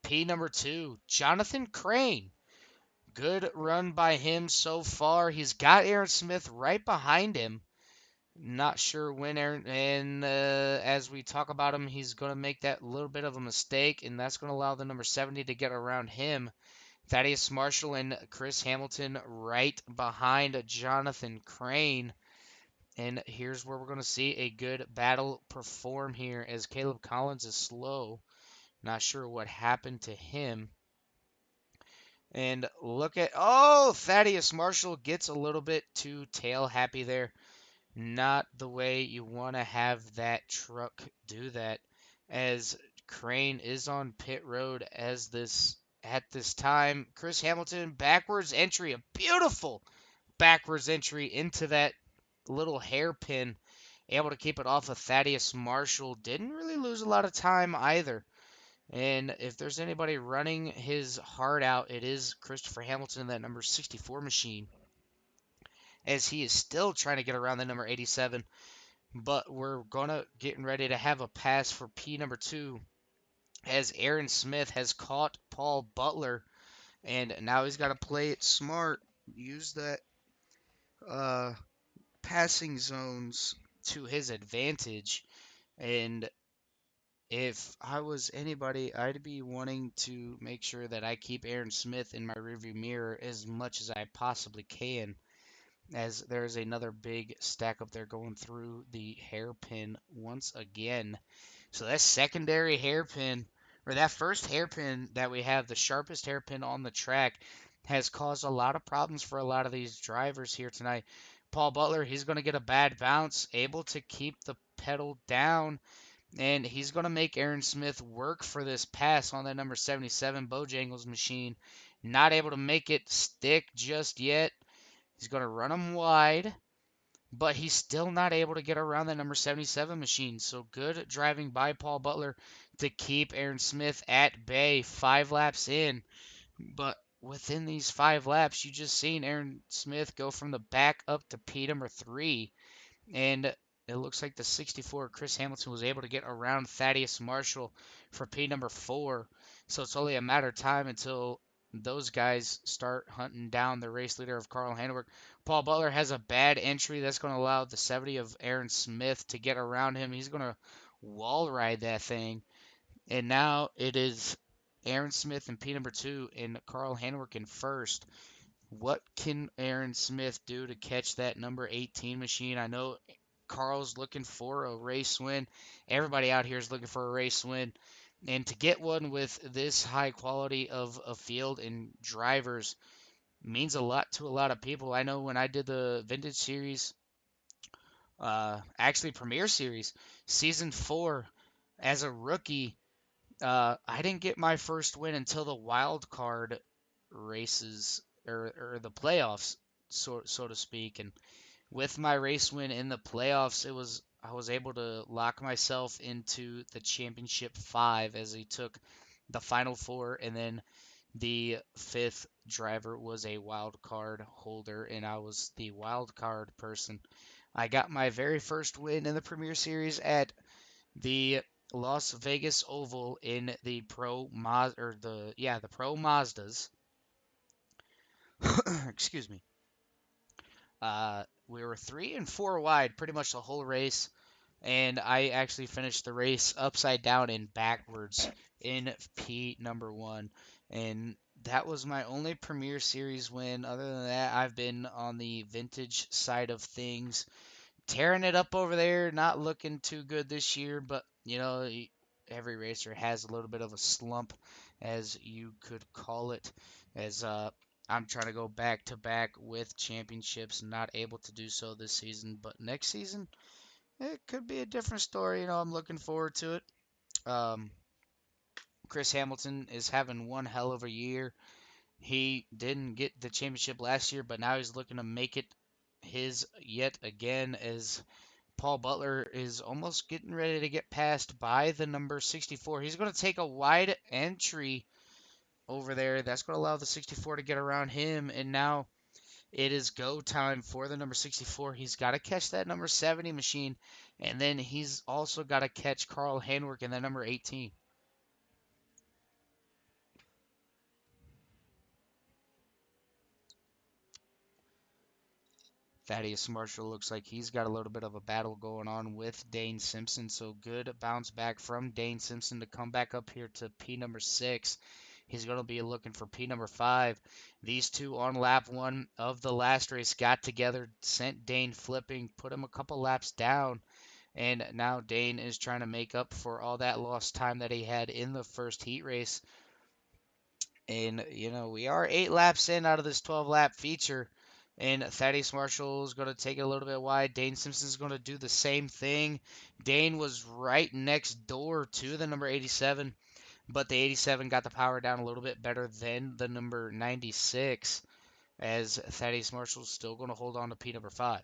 P number 2. Jonathan Crane. Good run by him so far. He's got Aaron Smith right behind him. Not sure when Aaron, and as we talk about him, he's going to make that little bit of a mistake, and that's going to allow the number 70 to get around him. Thaddeus Marshall and Chris Hamilton right behind Jonathan Crane. And here's where we're going to see a good battle perform here as Caleb Collins is slow. Not sure what happened to him. And look at, oh, Thaddeus Marshall gets a little bit too tail happy there. Not the way you want to have that truck do that. As Crane is on pit road as this at this time. Chris Hamilton backwards entry, a beautiful backwards entry into that little hairpin. Able to keep it off of Thaddeus Marshall. Didn't really lose a lot of time either. And if there's anybody running his heart out, it is Christopher Hamilton in that number 64 machine. As he is still trying to get around the number 87. But we're gonna getting ready to have a pass for P number 2. As Aaron Smith has caught Paul Butler. And now he's got to play it smart. Use that uh, passing zones to his advantage. And if I was anybody, I'd be wanting to make sure that I keep Aaron Smith in my rearview mirror as much as I possibly can, as there's another big stack up there going through the hairpin once again. So that secondary hairpin, or that first hairpin that we have, the sharpest hairpin on the track, has caused a lot of problems for a lot of these drivers here tonight. Paul Butler, he's going to get a bad bounce, able to keep the pedal down, and he's going to make Aaron Smith work for this pass on that number 77 Bojangles machine. Not able to make it stick just yet. He's going to run him wide, but he's still not able to get around that number 77 machine. So good driving by Paul Butler to keep Aaron Smith at bay 5 laps in. But within these 5 laps, you just seen Aaron Smith go from the back up to P number 3. And it looks like the 64 Chris Hamilton was able to get around Thaddeus Marshall for P number 4. So it's only a matter of time until those guys start hunting down the race leader of Carl Handwerk. Paul Butler has a bad entry that's going to allow the 70 of Aaron Smith to get around him. He's going to wall ride that thing. And now it is Aaron Smith in P number 2 and Carl Handwerk in first. What can Aaron Smith do to catch that number 18 machine? I know Carl's looking for a race win. Everybody out here is looking for a race win. And to get one with this high quality of a field and drivers means a lot to a lot of people. I know when I did the Vintage Series, actually Premier Series, Season 4, as a rookie, I didn't get my first win until the wild card races or the playoffs, so to speak. And with my race win in the playoffs, I was able to lock myself into the championship 5 as he took the final 4, and then the 5th driver was a wild card holder, and I was the wild card person. I got my very first win in the Premier Series at the Las Vegas Oval in the the Pro Mazdas. Excuse me. We were 3 and 4 wide pretty much the whole race. and I actually finished the race upside down and backwards in P number one. And that was my only Premier Series win. Other than that, I've been on the vintage side of things, tearing it up over there, not looking too good this year, but every racer has a little bit of a slump, as you could call it, as I'm trying to go back to back with championships, not able to do so this season, but next season it could be a different story. I'm looking forward to it. Um, Chris Hamilton is having one hell of a year. He didn't get the championship last year, but now he's looking to make it his yet again, as Paul Butler is almost getting ready to get passed by the number 64. He's going to take a wide entry over there. That's going to allow the 64 to get around him. And now it is go time for the number 64. He's got to catch that number 70 machine. And then he's also got to catch Carl Handwerk in that number 18. Thaddeus Marshall looks like he's got a little bit of a battle going on with Dane Simpson. So good bounce back from Dane Simpson to come back up here to P number 6. He's going to be looking for P number 5. These two on lap 1 of the last race got together, sent Dane flipping, put him a couple laps down. And now Dane is trying to make up for all that lost time that he had in the first heat race. And, we are 8 laps in out of this 12-lap feature. And Thaddeus Marshall is going to take it a little bit wide. Dane Simpson is going to do the same thing. Dane was right next door to the number 87, but the 87 got the power down a little bit better than the number 96, as Thaddeus Marshall is still going to hold on to P number 5.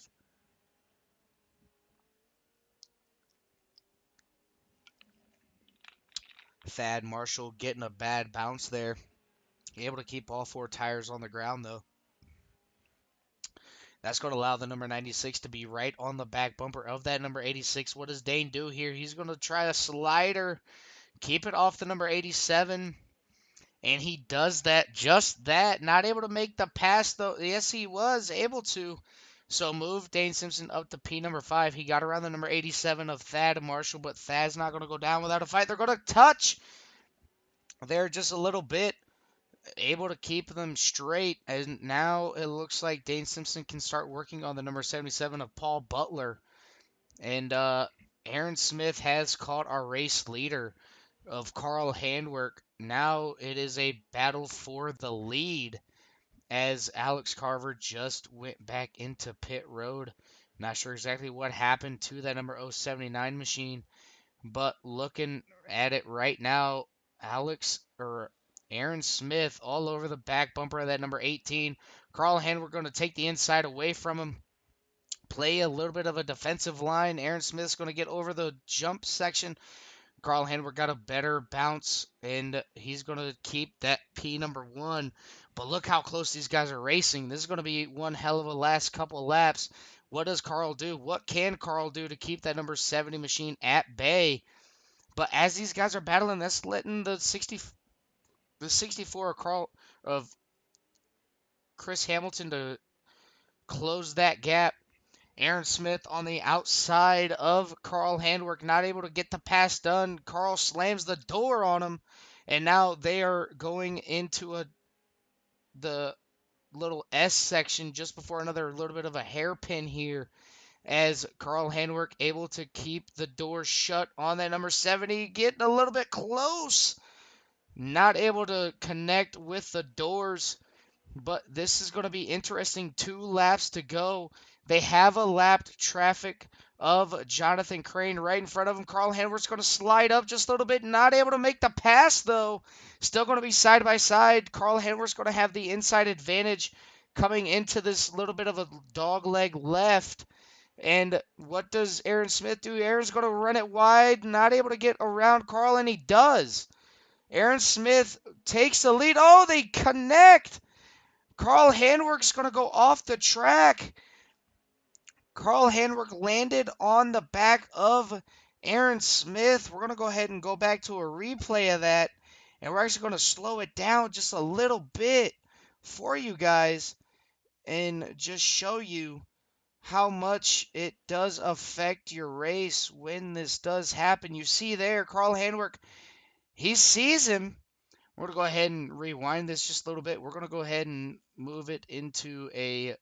Thad Marshall getting a bad bounce there. Able to keep all 4 tires on the ground, though. That's going to allow the number 96 to be right on the back bumper of that number 86. What does Dane do here? He's going to try a slider, keep it off the number 87, and he does that, just that. Not able to make the pass, though. Yes, he was able to. So move Dane Simpson up to P number 5. He got around the number 87 of Thad Marshall, but Thad's not going to go down without a fight. They're going to touch there just a little bit, able to keep them straight, and now it looks like Dane Simpson can start working on the number 77 of Paul Butler. And Aaron Smith has caught our race leader of Carl Handwerk. Now it is a battle for the lead, as Alex Carver just went back into pit road. Not sure exactly what happened to that number 079 machine, but looking at it right now, Aaron Smith all over the back bumper of that number 18. Carl Handwerk going to take the inside away from him, play a little bit of a defensive line. Aaron Smith's going to get over the jump section. Carl Handwerk got a better bounce, and he's going to keep that P number 1. But look how close these guys are racing. This is going to be one hell of a last couple laps. What does Carl do? What can Carl do to keep that number 70 machine at bay? But as these guys are battling, that's letting the 64 of Chris Hamilton to close that gap. Aaron Smith on the outside of Carl Handwerk, not able to get the pass done. Carl slams the door on him, and now they are going into the little S section just before another little bit of a hairpin here, as Carl Handwerk able to keep the door shut on that number 70, getting a little bit close. Not able to connect with the doors, but this is going to be interesting. 2 laps to go. They have a lapped traffic of Jonathan Crane right in front of him. Carl Handwerk's going to slide up just a little bit. Not able to make the pass, though. Still going to be side by side. Carl Handwerk's going to have the inside advantage coming into this little bit of a dog leg left. And what does Aaron Smith do? Aaron's going to run it wide. Not able to get around Carl, and he does. Aaron Smith takes the lead. Oh, they connect. Carl Handwerk's going to go off the track. Carl Handwerk landed on the back of Aaron Smith. We're going to go ahead and go back to a replay of that. And we're actually going to slow it down just a little bit for you guys and just show you how much it does affect your race when this does happen. You see there, Carl Handwerk, he sees him. We're going to go ahead and rewind this just a little bit. We're going to go ahead and move it into a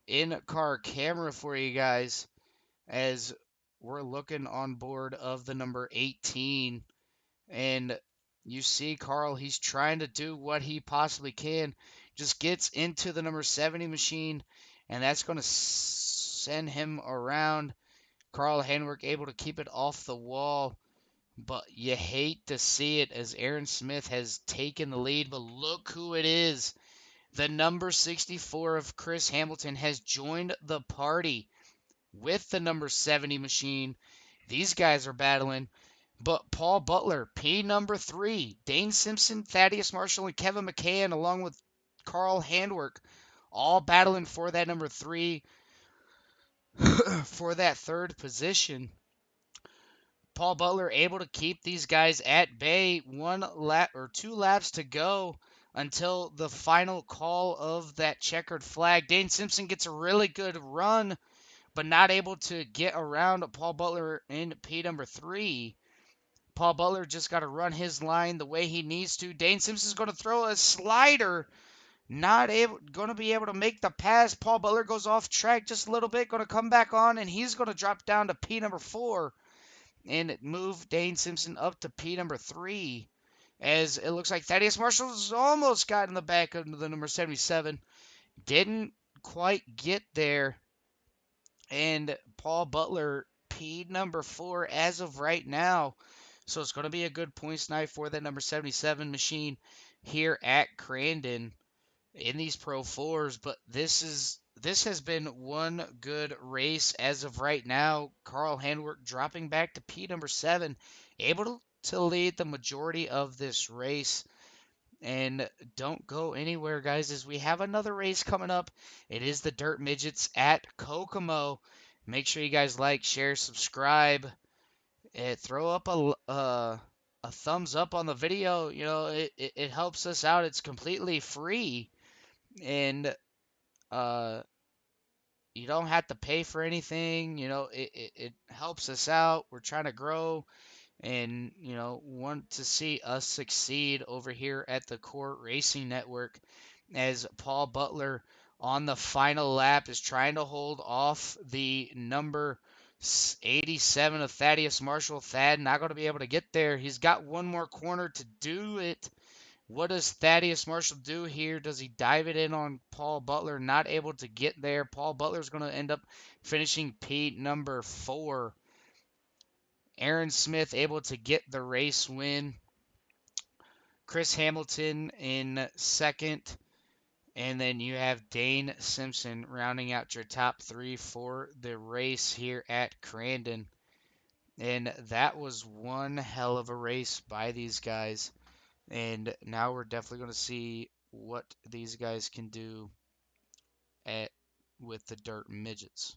in-car camera for you guys as we're looking on board of the number 18. And you see Carl, he's trying to do what he possibly can. Just gets into the number 70 machine, and that's going to send him around. Carl Handwerk able to keep it off the wall, but you hate to see it as Aaron Smith has taken the lead. But look who it is. The number 64 of Chris Hamilton has joined the party with the number 70 machine. These guys are battling. But Paul Butler, P number 3, Dane Simpson, Thaddeus Marshall, and Kevin McCann, along with Carl Handwerk, all battling for that number 3 for that third position. Paul Butler able to keep these guys at bay. 1 lap or 2 laps to go until the final call of that checkered flag. Dane Simpson gets a really good run, but not able to get around Paul Butler in P number 3. Paul Butler just got to run his line the way he needs to. Dane Simpson's going to throw a slider, not able, going to be able to make the pass. Paul Butler goes off track just a little bit, going to come back on, and he's going to drop down to P number 4 and move Dane Simpson up to P number 3. As it looks like Thaddeus Marshall's almost got in the back of the number 77. Didn't quite get there. And Paul Butler, P number 4 as of right now. So it's going to be a good points night for that number 77 machine here at Crandon in these Pro 4s. But this has been one good race as of right now. Carl Handwerk dropping back to P number 7, able to lead the majority of this race. And don't go anywhere, guys, as we have another race coming up. It is the Dirt Midgets at Kokomo. Make sure you guys like, share, subscribe, and throw up a thumbs up on the video. You know, it helps us out. It's completely free, and uh, you don't have to pay for anything. You know, it helps us out. We're trying to grow and want to see us succeed over here at the Court Racing Network as Paul Butler on the final lap is trying to hold off the number 87 of Thaddeus Marshall. Thad not going to be able to get there. He's got one more corner to do it. What does Thaddeus Marshall do here? Does he dive it in on Paul Butler? Not able to get there. Paul Butler's going to end up finishing P number 4. Aaron Smith able to get the race win. Chris Hamilton in second. And then you have Dane Simpson rounding out your top 3 for the race here at Crandon. And that was one hell of a race by these guys. And now we're definitely going to see what these guys can do at with the Dirt Midgets.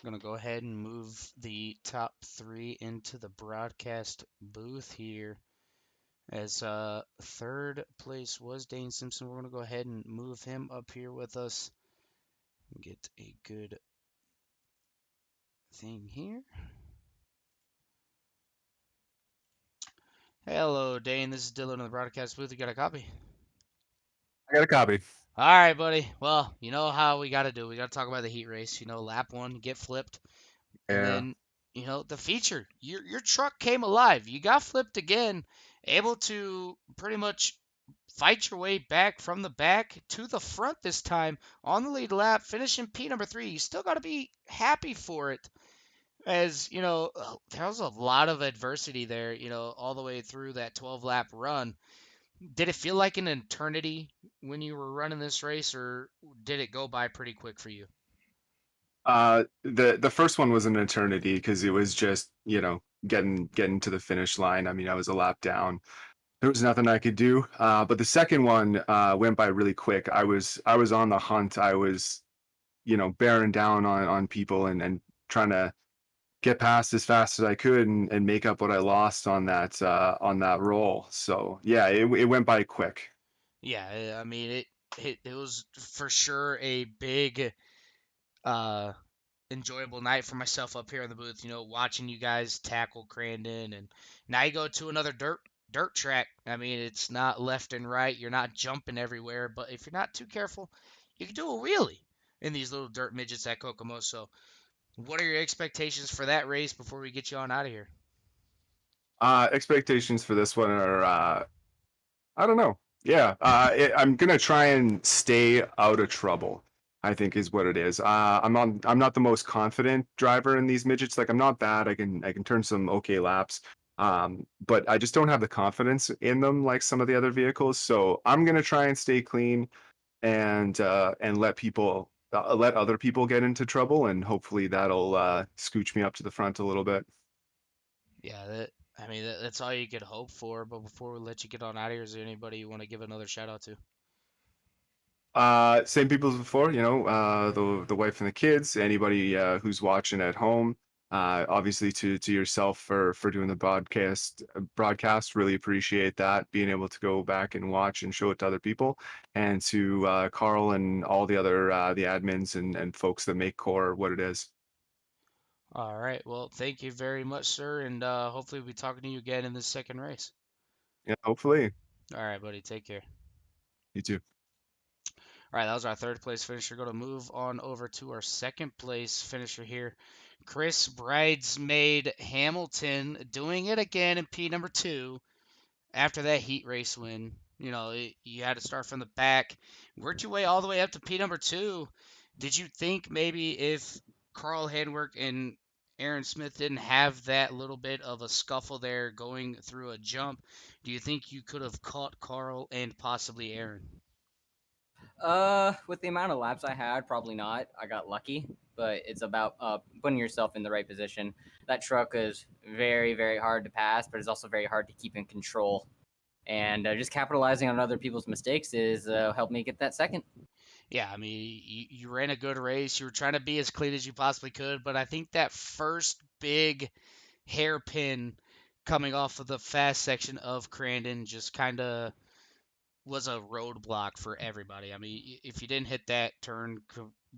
I'm going to go ahead and move the top 3 into the broadcast booth here. As third place was Dane Simpson. We're going to go ahead and move him up here with us. Get a good thing here. Hello, Dane. This is Dylan in the broadcast booth. You got a copy? I got a copy. All right, buddy. Well, you know how we got to do. We got to talk about the heat race. Lap 1, get flipped. And Yeah. then, the feature. Your truck came alive. You got flipped again. Able to pretty much fight your way back from the back to the front this time on the lead lap, finishing P number 3. You still got to be happy for it. As, there was a lot of adversity there, all the way through that 12-lap run. Did it feel like an eternity when you were running this race, or did it go by pretty quick for you? The first one was an eternity because it was just getting to the finish line. I mean, I was a lap down. there was nothing I could do. But the second one went by really quick. I was on the hunt. I was, bearing down on people and trying to get past as fast as I could and make up what I lost on that roll. So yeah, it went by quick. Yeah, I mean it was for sure a big uh enjoyable night for myself up here in the booth, watching you guys tackle Crandon, and now you go to another dirt track. I mean, it's not left and right. You're not jumping everywhere, but if you're not too careful, you can do a wheelie in these little dirt midgets at Kokomo. So, what are your expectations for that race before we get you on out of here? Expectations for this one are I don't know. Yeah, I'm gonna try and stay out of trouble. I think is what it is. I'm not the most confident driver in these midgets. Like I'm not bad. I can turn some okay laps. But I just don't have the confidence in them like some of the other vehicles. So I'm gonna try and stay clean and let other people get into trouble, and hopefully that'll scooch me up to the front a little bit. Yeah, I mean that's all you could hope for. But before we let you get on out of here, is there anybody you want to give another shout out to? Same people as before, the wife and the kids, anybody who's watching at home. Obviously to yourself for doing the broadcast. Really appreciate that, being able to go back and watch and show it to other people, and to Carl and all the other the admins and folks that make Core what it is. All right. Well, thank you very much, sir, and hopefully we'll be talking to you again in the second race. Yeah, hopefully All right, buddy. Take care. you too. All right, that was our third place finisher. Going to move on over to our second place finisher here. Chris Bridesmaid Hamilton doing it again in P number two after that heat race win. You had to start from the back, worked your way all the way up to P number two. Did you think maybe if Carl Hedwerk and Aaron Smith didn't have that little bit of a scuffle there going through a jump, do you think you could have caught Carl and possibly Aaron? With the amount of laps I had, probably not. I got lucky, but it's about putting yourself in the right position. That truck is very, very hard to pass, but it's also very hard to keep in control. And just capitalizing on other people's mistakes is helped me get that second. Yeah, I mean, you ran a good race. You were trying to be as clean as you possibly could, but I think that first big hairpin coming off of the fast section of Crandon just kind of was a roadblock for everybody. I mean, if you didn't hit that turn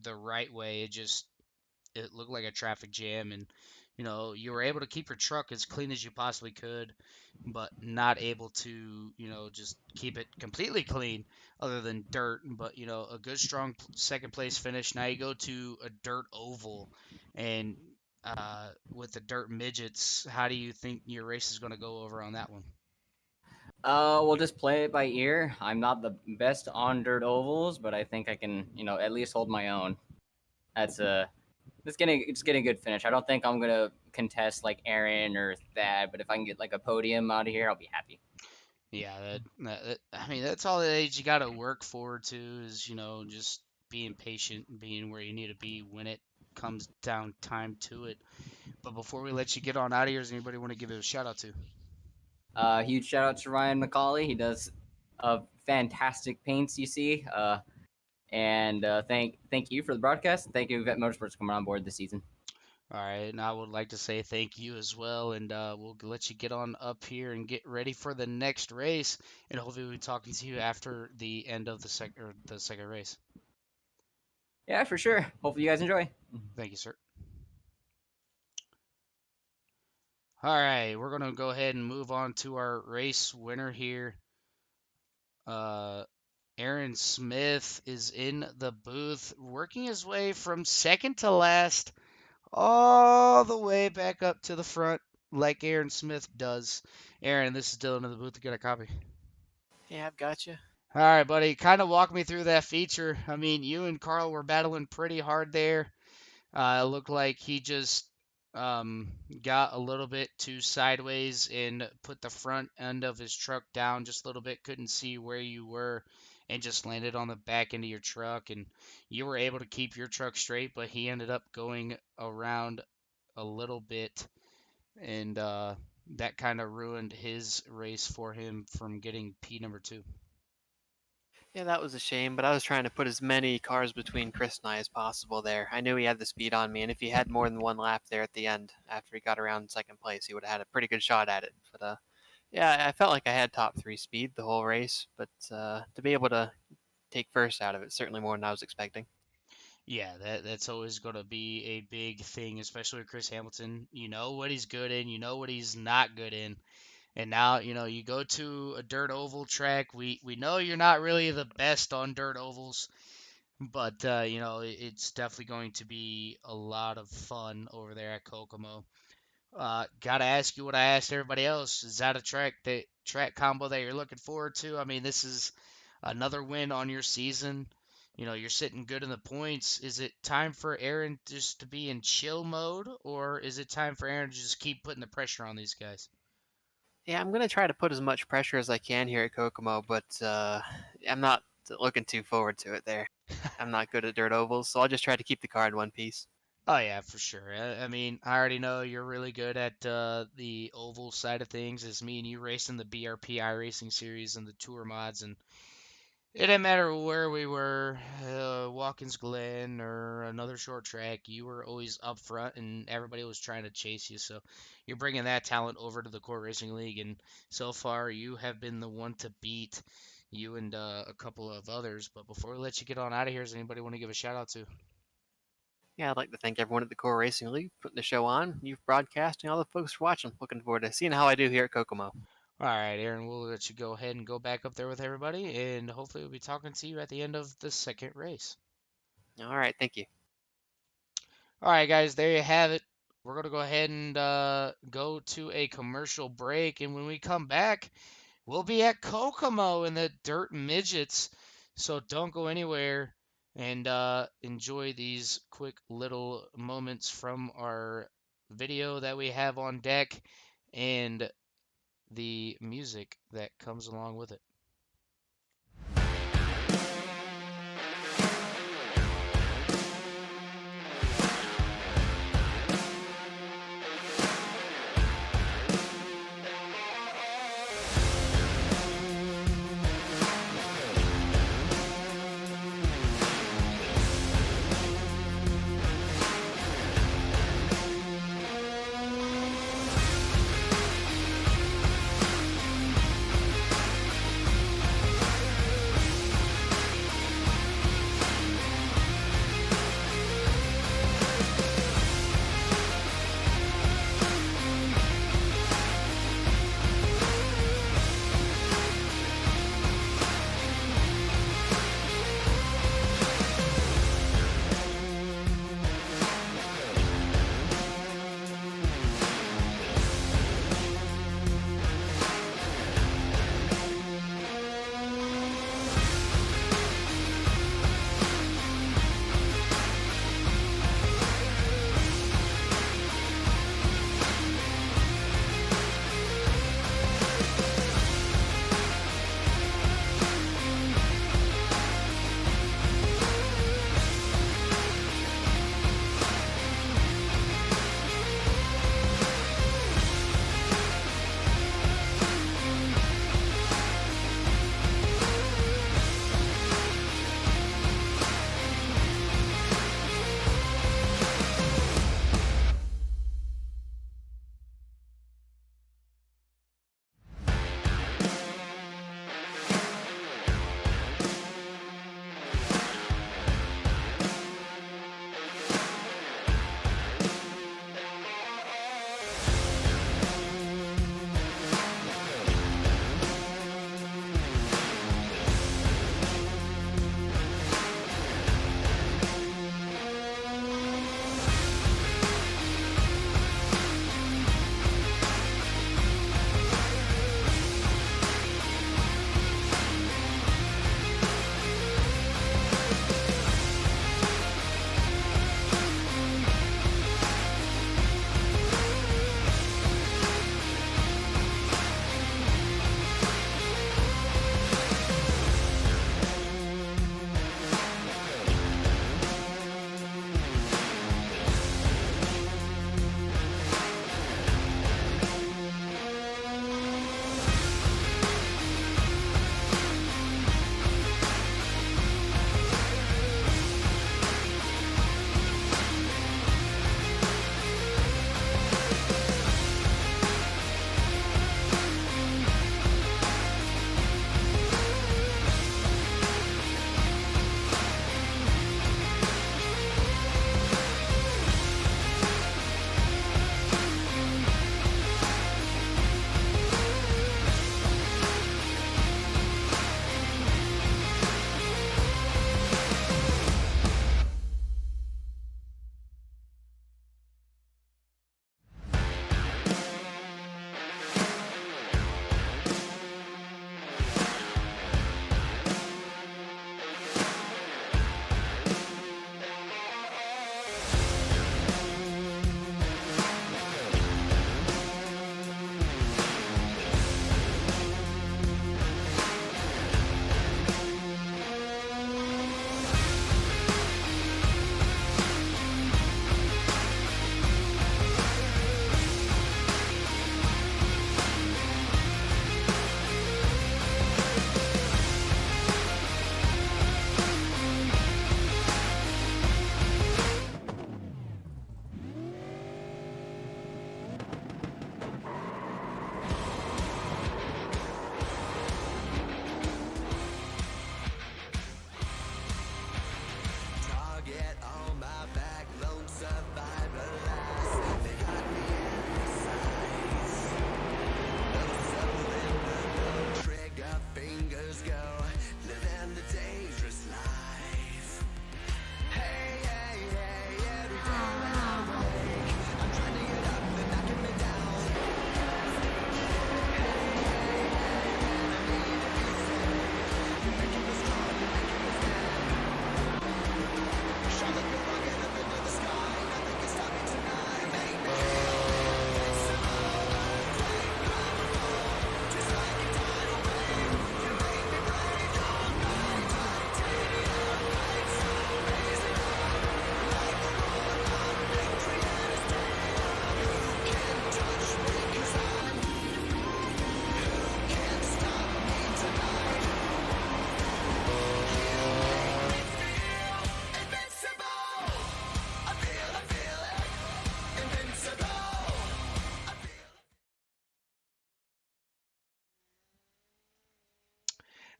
the right way, it looked like a traffic jam, and you were able to keep your truck as clean as you possibly could, but not able to just keep it completely clean other than dirt. But a good strong second place finish. Now you go to a dirt oval, and with the dirt midgets, how do you think your race is going to go over on that one? We'll just play it by ear. I'm not the best on dirt ovals, but I think I can, at least hold my own. That's it's getting a good finish. I don't think I'm gonna contest like Aaron or Thad, but if I can get like a podium out of here, I'll be happy. Yeah, I mean, that's all that you got to work forward to is, just being patient and being where you need to be when it comes down time to it. But before we let you get on out of here, does anybody want to give it a shout out to? Huge shout out to Ryan McCauley. He does fantastic paints. You see, and thank you for the broadcast. Thank you, Vet Motorsports, for coming on board this season. All right, and I would like to say thank you as well, and we'll let you get on up here and get ready for the next race, and hopefully we'll be talking to you after the end of the second race. Yeah, for sure. Hopefully you guys enjoy. Thank you, sir. All right, we're gonna go ahead and move on to our race winner here. Uh, Aaron Smith is in the booth, working his way from second to last, all the way back up to the front, like Aaron Smith does. Aaron, this is Dylan in the booth to get a copy. Yeah, I've got you. All right, buddy, kind of walk me through that feature. I mean, you and Carl were battling pretty hard there. It looked like he just um, got a little bit too sideways and put the front end of his truck down just a little bit. Couldn't see where you were and just landed on the back end of your truck. And you were able to keep your truck straight, but he ended up going around a little bit and that kind of ruined his race for him from getting P number 2. Yeah, that was a shame, but I was trying to put as many cars between Chris and I as possible there. I knew he had the speed on me, and if he had more than one lap there at the end after he got around second place, he would have had a pretty good shot at it. But yeah, I felt like I had top 3 speed the whole race, but to be able to take first out of it, certainly more than I was expecting. Yeah, that's always going to be a big thing, especially with Chris Hamilton. You know what he's good in, you know what he's not good in. And now, you go to a dirt oval track. We know you're not really the best on dirt ovals, but it's definitely going to be a lot of fun over there at Kokomo. Gotta ask you what I asked everybody else. Is that a track combo that you're looking forward to? I mean, this is another win on your season. You're sitting good in the points. Is it time for Aaron just to be in chill mode, or is it time for Aaron to just keep putting the pressure on these guys? Yeah, I'm going to try to put as much pressure as I can here at Kokomo, but I'm not looking too forward to it there. I'm not good at dirt ovals, so I'll just try to keep the car in one piece. Oh yeah, for sure. I mean, I already know you're really good at the oval side of things. It's me and you racing the BRP iRacing series and the tour mods, and it didn't matter where we were, Watkins Glen or another short track. You were always up front, and everybody was trying to chase you. So you're bringing that talent over to the Core Racing League, and so far you have been the one to beat. You and a couple of others. But before we let you get on out of here, does anybody want to give a shout out to? Yeah, I'd like to thank everyone at the Core Racing League for putting the show on, you broadcasting, all the folks for watching. Looking forward to seeing how I do here at Kokomo. All right, Aaron, we'll let you go ahead and go back up there with everybody, and hopefully we'll be talking to you at the end of the second race. All right, thank you. All right, guys, there you have it. We're going to go ahead and go to a commercial break, and when we come back, we'll be at Kokomo in the Dirt Midgets. So don't go anywhere and enjoy these quick little moments from our video that we have on deck and the music that comes along with it.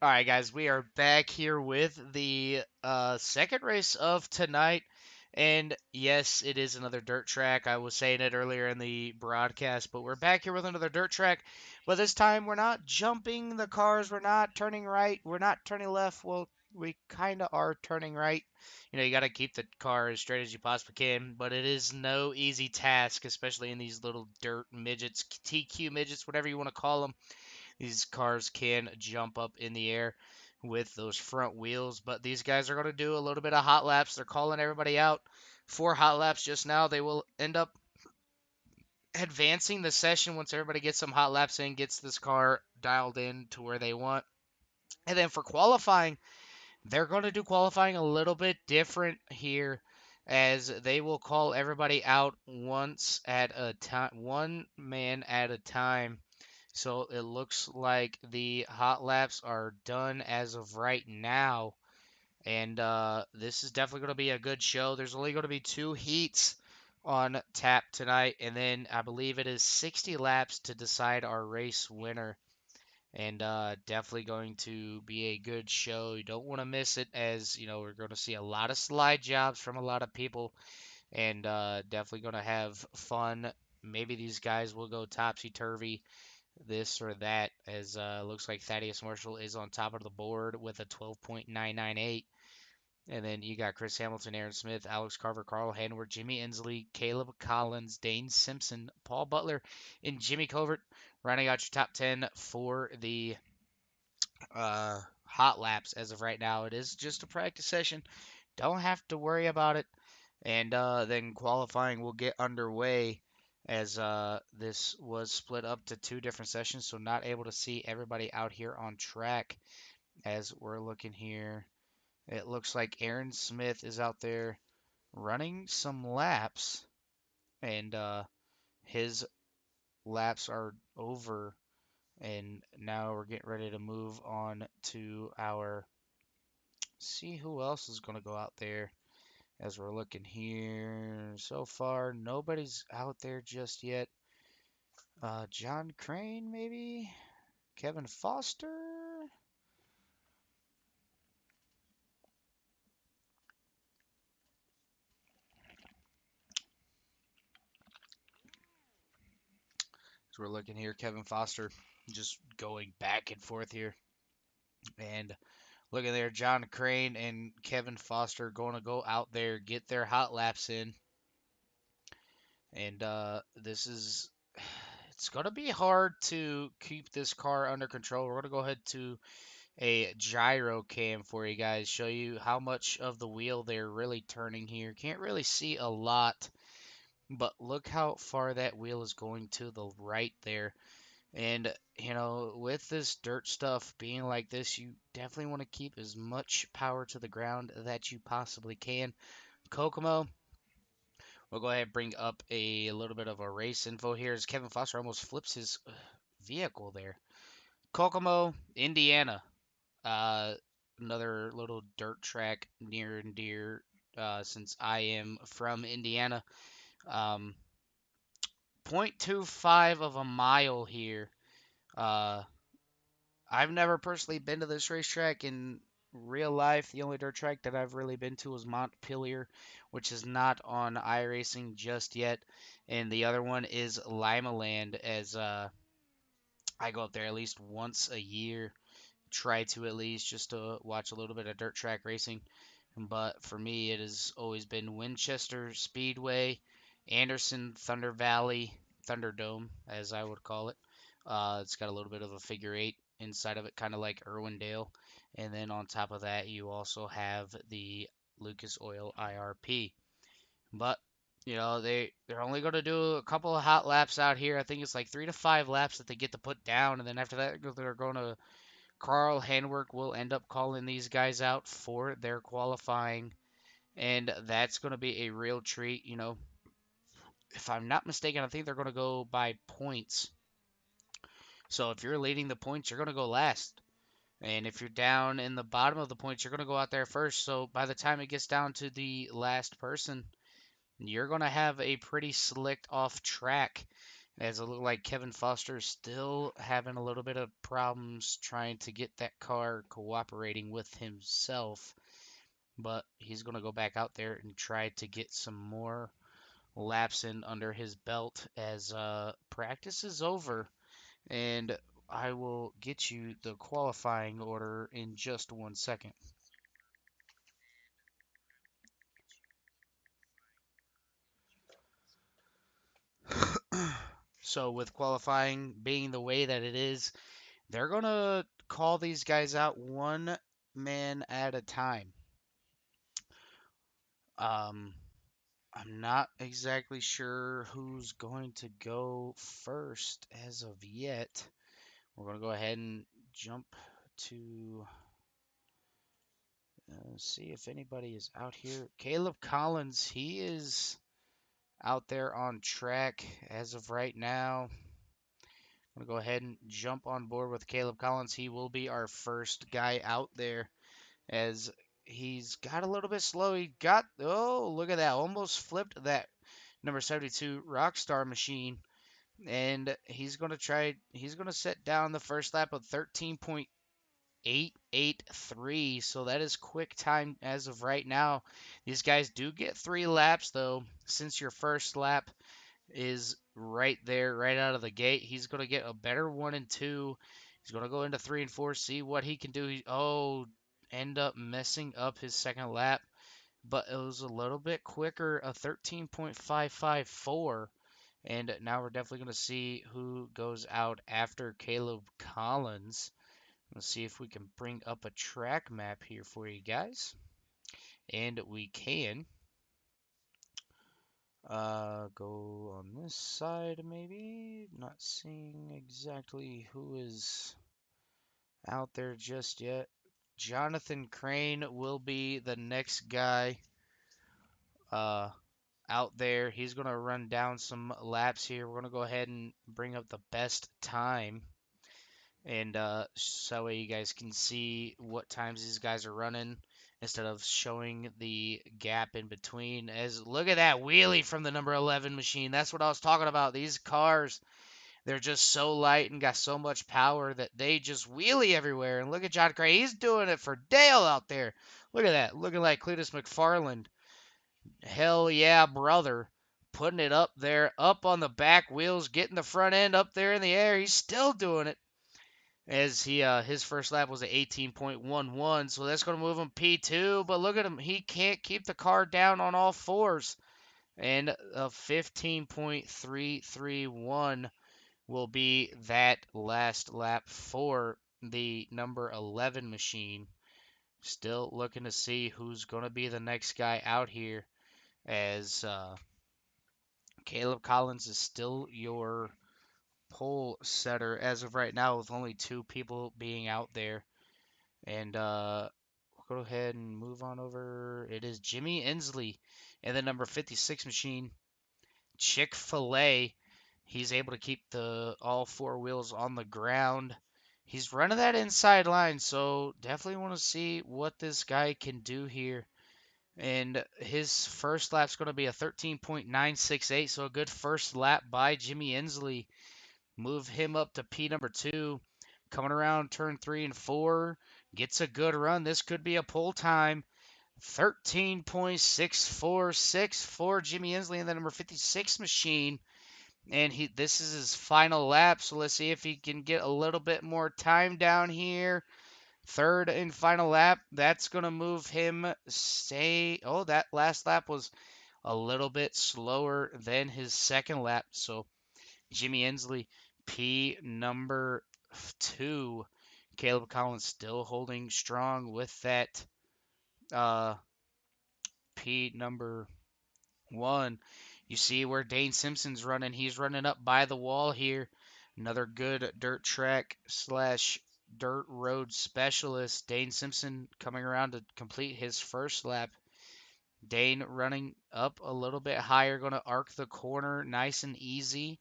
All right, guys, we are back here with the second race of tonight. And yes, it is another dirt track. I was saying it earlier in the broadcast, but we're back here with another dirt track. But this time we're not jumping the cars. We're not turning right. We're not turning left. Well, we kind of are turning right. You know, you got to keep the car as straight as you possibly can, but it is no easy task, especially in these little dirt midgets, TQ midgets, whatever you want to call them. These cars can jump up in the air with those front wheels, but these guys are going to do a little bit of hot laps. They're calling everybody out for hot laps just now. They will end up advancing the session once everybody gets some hot laps in, gets this car dialed in to where they want. And then for qualifying, they're going to do qualifying a little bit different here as they will call everybody out once at a time, one man at a time. So it looks like the hot laps are done as of right now. And this is definitely going to be a good show. There's only going to be 2 heats on tap tonight. And then I believe it is 60 laps to decide our race winner. And definitely going to be a good show. You don't want to miss it, as you know we're going to see a lot of slide jobs from a lot of people, and definitely going to have fun. Maybe these guys will go topsy turvy, this or that, as looks like Thaddeus Marshall is on top of the board with a 12.998. And then you got Chris Hamilton, Aaron Smith, Alex Carver, Carl Hanward, Jimmy Inslee, Caleb Collins, Dane Simpson, Paul Butler, and Jimmy Covert rounding out your top 10 for the hot laps as of right now. It is just a practice session. Don't have to worry about it. And then qualifying will get underway as this was split up to 2 different sessions, so not able to see everybody out here on track as we're looking here. It looks like Aaron Smith is out there running some laps, and his laps are over, and now we're getting ready to move on to our see who else is going to go out there as we're looking here. So far, nobody's out there just yet. John Crane, maybe? Kevin Foster? So we're looking here, Kevin Foster just going back and forth here. And looking there, John Crane and Kevin Foster going to go out there, get their hot laps in. And this is, it's going to be hard to keep this car under control. We're going to go ahead to a gyro cam for you guys, show you how much of the wheel they're really turning here. Can't really see a lot, but look how far that wheel is going to the right there. And, you know, with this dirt stuff being like this, you definitely want to keep as much power to the ground that you possibly can. Kokomo, we'll go ahead and bring up a little bit of a race info here as Kevin Foster almost flips his vehicle there. Kokomo, Indiana. Uh, Another little dirt track near and dear since I am from Indiana. 0.25 of a mile here. Uh, I've never personally been to this racetrack in real life. The only dirt track that I've really been to was Montpelier, which is not on iRacing just yet. And the other one is Limaland, as I go up there at least once a year. Try to at least just to watch a little bit of dirt track racing. But for me, it has always been Winchester Speedway, Anderson Thunder Valley, Thunderdome, as I would call it. It's got a little bit of a figure eight inside of it, kind of like Irwindale. And then on top of that, you also have the Lucas Oil IRP. But you know they're only going to do a couple of hot laps out here. I think it's like 3 to 5 laps that they get to put down, and then after that they're going to Carl Handwerk will end up calling these guys out for their qualifying, and that's going to be a real treat. You know, if I'm not mistaken, I think they're going to go by points. So if you're leading the points, you're going to go last. And if you're down in the bottom of the points, you're going to go out there first. So by the time it gets down to the last person, you're going to have a pretty slicked off track as it looked like Kevin Foster still having a little bit of problems trying to get that car cooperating with himself. But he's going to go back out there and try to get some more laps in under his belt as practice is over. And I will get you the qualifying order in just 1 second. So with qualifying being the way that it is, they're going to call these guys out one man at a time. Um, I'm not exactly sure who's going to go first as of yet. We're going to go ahead and jump to see if anybody is out here. Caleb Collins, he is out there on track as of right now. I'm going to go ahead and jump on board with Caleb Collins. He will be our first guy out there as he's got a little bit slow. He got, oh, look at that. Almost flipped that number 72 Rockstar machine. And he's going to set down the first lap of 13.883. So that is quick time as of right now. These guys do get 3 laps, though, since your first lap is right there, right out of the gate. He's going to get a better 1 and 2. He's going to go into 3 and 4, see what he can do. End up messing up his second lap, but it was a little bit quicker, a 13.554. And now we're definitely going to see who goes out after Caleb Collins. Let's see if we can bring up a track map here for you guys. And we can. Go on this side maybe. Not seeing exactly who is out there just yet. Jonathan Crane will be the next guy out there. He's going to run down some laps here. We're going to go ahead and bring up the best time. And so that way you guys can see what times these guys are running instead of showing the gap in between. As look at that wheelie from the number 11 machine. That's what I was talking about. These cars, they're just so light and got so much power that they just wheelie everywhere. And look at John Gray. He's doing it for Dale out there. Look at that. Looking like Cletus McFarland. Hell yeah, brother. Putting it up there, up on the back wheels, getting the front end up there in the air. He's still doing it. As his first lap was at 18.11, so that's going to move him P2. But look at him, he can't keep the car down on all fours, and a 15.331 will be that last lap for the number 11 machine. Still looking to see who's going to be the next guy out here, as Caleb Collins is still your pole setter as of right now, with only 2 people being out there. And we'll go ahead and move on over. It is Jimmy Inslee and the number 56 machine, Chick-fil-A. He's able to keep all 4 wheels on the ground. He's running that inside line, so definitely want to see what this guy can do here. And his first lap's going to be a 13.968, so a good first lap by Jimmy Inslee. Move him up to P number 2. Coming around turn 3 and 4. Gets a good run. This could be a pull time. 13.646 for Jimmy Inslee and the number 56 machine. And this is his final lap. So let's see if he can get a little bit more time down here. Third and final lap. That's going to move him. That last lap was a little bit slower than his second lap. So Jimmy Inslee, P number 2. Caleb Collins still holding strong with that P number 1. You see where Dane Simpson's running. He's running up by the wall here. Another good dirt track / dirt road specialist. Dane Simpson coming around to complete his first lap. Dane running up a little bit higher, going to arc the corner nice and easy.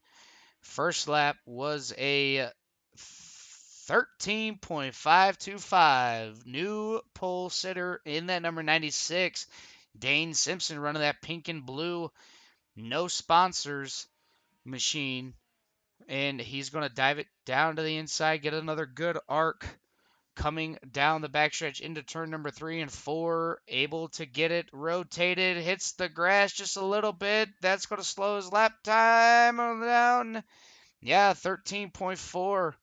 First lap was a 13.525. New pole sitter in that number 96. Dane Simpson running that pink and blue, no sponsors machine. And he's going to dive it down to the inside, get another good arc coming down the backstretch into turn number 3 and 4. Able to get it rotated, hits the grass just a little bit. That's going to slow his lap time down. Yeah, 13.4,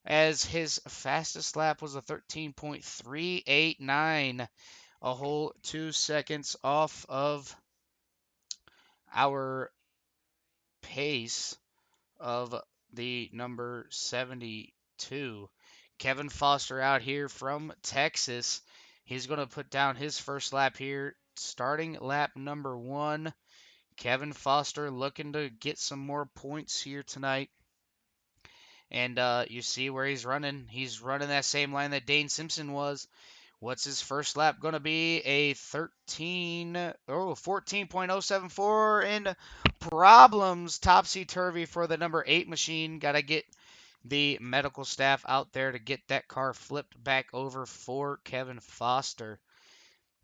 as his fastest lap was a 13.389, a whole 2 seconds off of our pace of the number 72. Kevin Foster out here from Texas. He's going to put down his first lap here, starting lap number 1. Kevin Foster looking to get some more points here tonight. And you see where he's running. He's running that same line that Dane Simpson was. What's his first lap going to be? A 14.074, and problems topsy-turvy for the number 8 machine. Got to get the medical staff out there to get that car flipped back over for Kevin Foster.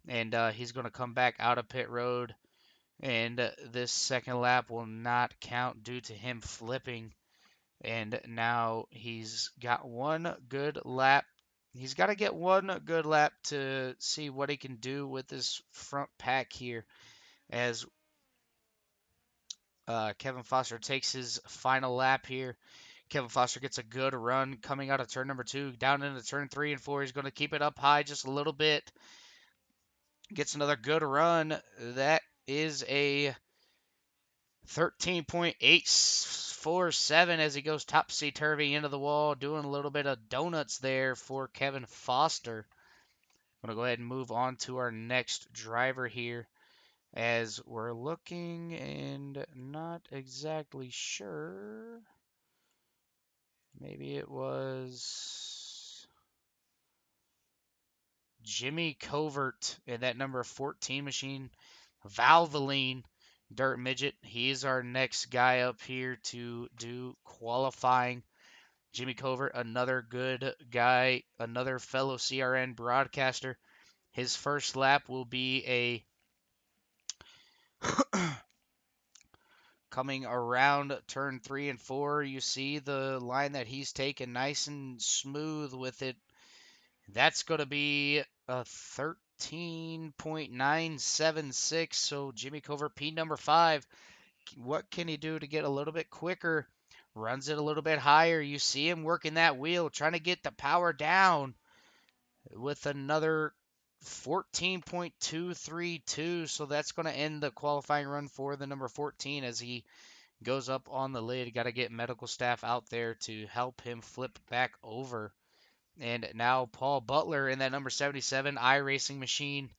And he's going to come back out of pit road. And this second lap will not count due to him flipping. And now he's got one good lap. He's got to get one good lap to see what he can do with this front pack here, as Kevin Foster takes his final lap here. Kevin Foster gets a good run coming out of turn number 2, down into turn 3 and 4. He's going to keep it up high just a little bit. Gets another good run. That is a 13.847 as he goes topsy-turvy into the wall, doing a little bit of donuts there for Kevin Foster. I'm going to go ahead and move on to our next driver here, as we're looking and not exactly sure. Maybe it was Jimmy Covert in that number 14 machine. Valvoline Dirt Midget. He's our next guy up here to do qualifying. Jimmy Covert, another good guy, another fellow CRN broadcaster. His first lap will be a coming around turn 3 and 4. You see the line that he's taken nice and smooth with it. That's going to be a 13.976. So Jimmy Covert, P number 5. What can he do to get a little bit quicker? Runs it a little bit higher. You see him working that wheel, trying to get the power down with another 14.232. So that's going to end the qualifying run for the number 14 as he goes up on the lid. Got to get medical staff out there to help him flip back over. And now Paul Butler in that number 77 iRacing machine.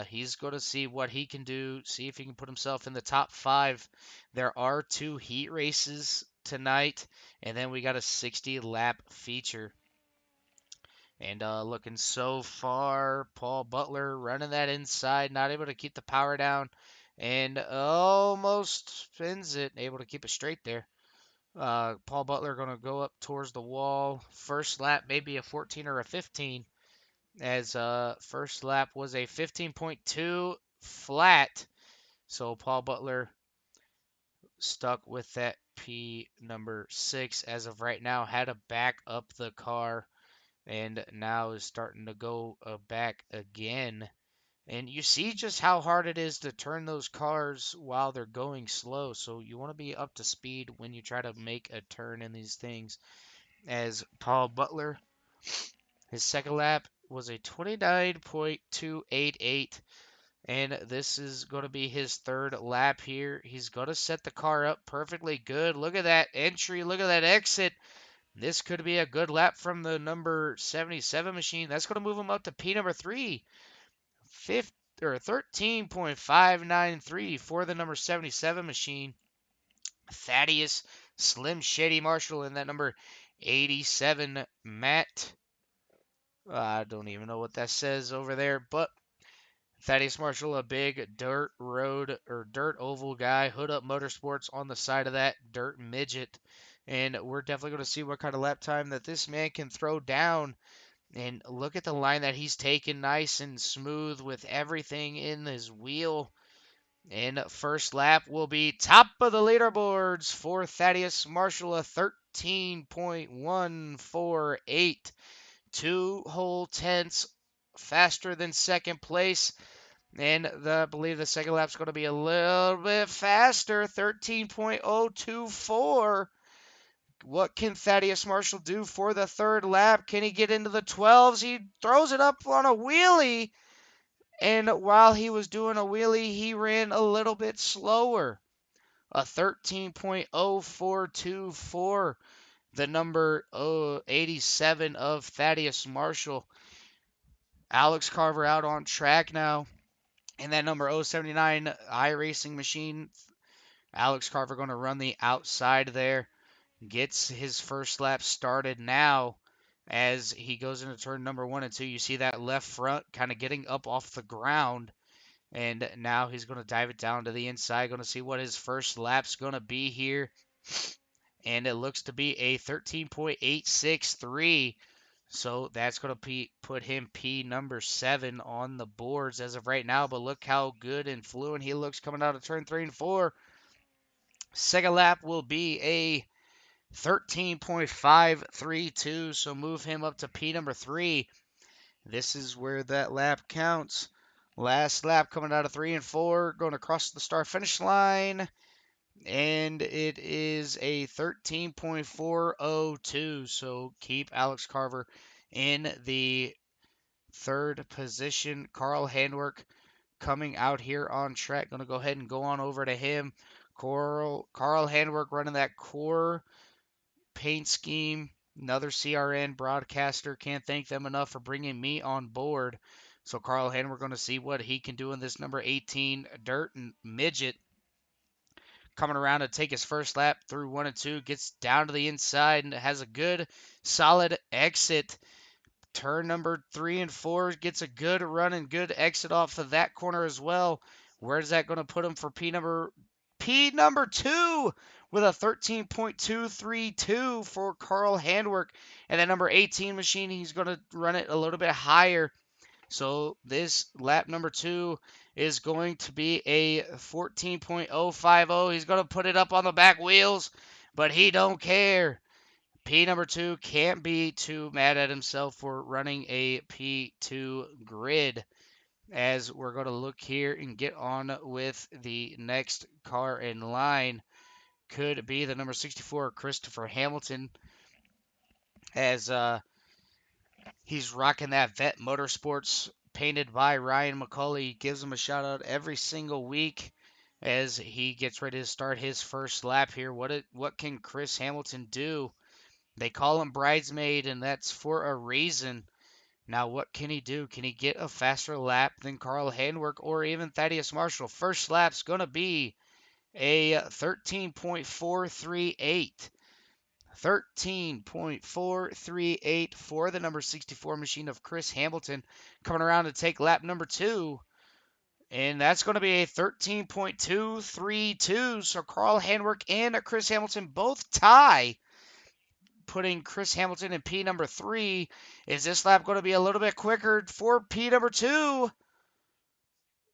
He's going to see what he can do, see if he can put himself in the top 5. There are 2 heat races tonight, and then we got a 60-lap feature. And looking so far, Paul Butler running that inside, not able to keep the power down, and almost spins it, able to keep it straight there. Paul Butler going to go up towards the wall. First lap, maybe a 14 or a 15, as first lap was a 15.2 flat. So Paul Butler stuck with that P number 6 as of right now. Had to back up the car, and now is starting to go back again. And you see just how hard it is to turn those cars while they're going slow. So you want to be up to speed when you try to make a turn in these things. As Paul Butler, his second lap was a 29.288. And this is going to be his third lap here. He's going to set the car up perfectly good. Look at that entry. Look at that exit. This could be a good lap from the number 77 machine. That's going to move him up to P number 3. 13.593 for the number 77 machine. Thaddeus Slim Shady Marshall in that number 87 Matt. I don't even know what that says over there, but Thaddeus Marshall, a big dirt road or dirt oval guy, Hood Up Motorsports on the side of that dirt midget. And we're definitely going to see what kind of lap time that this man can throw down. And look at the line that he's taken, nice and smooth with everything in his wheel. In first lap will be top of the leaderboards for Thaddeus Marshall, a 13.148. 2 whole tenths faster than second place. And I believe the second lap's going to be a little bit faster, 13.024. What can Thaddeus Marshall do for the third lap? Can he get into the 12s? He throws it up on a wheelie. And while he was doing a wheelie, he ran a little bit slower. A 13.0424. The number 87 of Thaddeus Marshall. Alex Carver out on track now. And that number 079 iRacing machine. Alex Carver going to run the outside there. Gets his first lap started now as he goes into turn number 1 and 2. You see that left front kind of getting up off the ground. And now he's going to dive it down to the inside. Going to see what his first lap's going to be here. And it looks to be a 13.863. So that's going to put him P number 7 on the boards as of right now. But look how good and fluent he looks coming out of turn 3 and 4. Second lap will be a 13.532. So move him up to P number 3. This is where that lap counts. Last lap coming out of 3 and 4. Going across the start finish line. And it is a 13.402. So keep Alex Carver in the third position. Carl Handwerk coming out here on track. Going to go ahead and go on over to him. Carl Handwerk running that core paint scheme. Another CRN broadcaster. Can't thank them enough for bringing me on board. So Carl Handwerk going to see what he can do in this number 18 dirt and midget. Coming around to take his first lap through 1 and 2. Gets down to the inside and has a good, solid exit. Turn number 3 and 4 gets a good run and good exit off of that corner as well. Where's that going to put him for P number 2 with a 13.232 for Carl Handwerk. And then number 18 machine, he's going to run it a little bit higher. So this lap number 2 is going to be a 14.050. He's going to put it up on the back wheels, but he don't care. P number 2 can't be too mad at himself for running a P2 grid. As we're going to look here and get on with the next car in line. Could be the number 64, Christopher Hamilton, as he's rocking that Vet Motorsports painted by Ryan McCauley. Gives him a shout out every single week as he gets ready to start his first lap here. What can Chris Hamilton do? They call him Bridesmaid, and that's for a reason. Now, what can he do? Can he get a faster lap than Carl Handwerk or even Thaddeus Marshall? First lap's going to be a 13.438. 13.438 for the number 64 machine of Chris Hamilton. Coming around to take lap number 2. And that's going to be a 13.232. So Carl Handwerk and Chris Hamilton both tie, putting Chris Hamilton in P number 3. Is this lap going to be a little bit quicker for P number 2?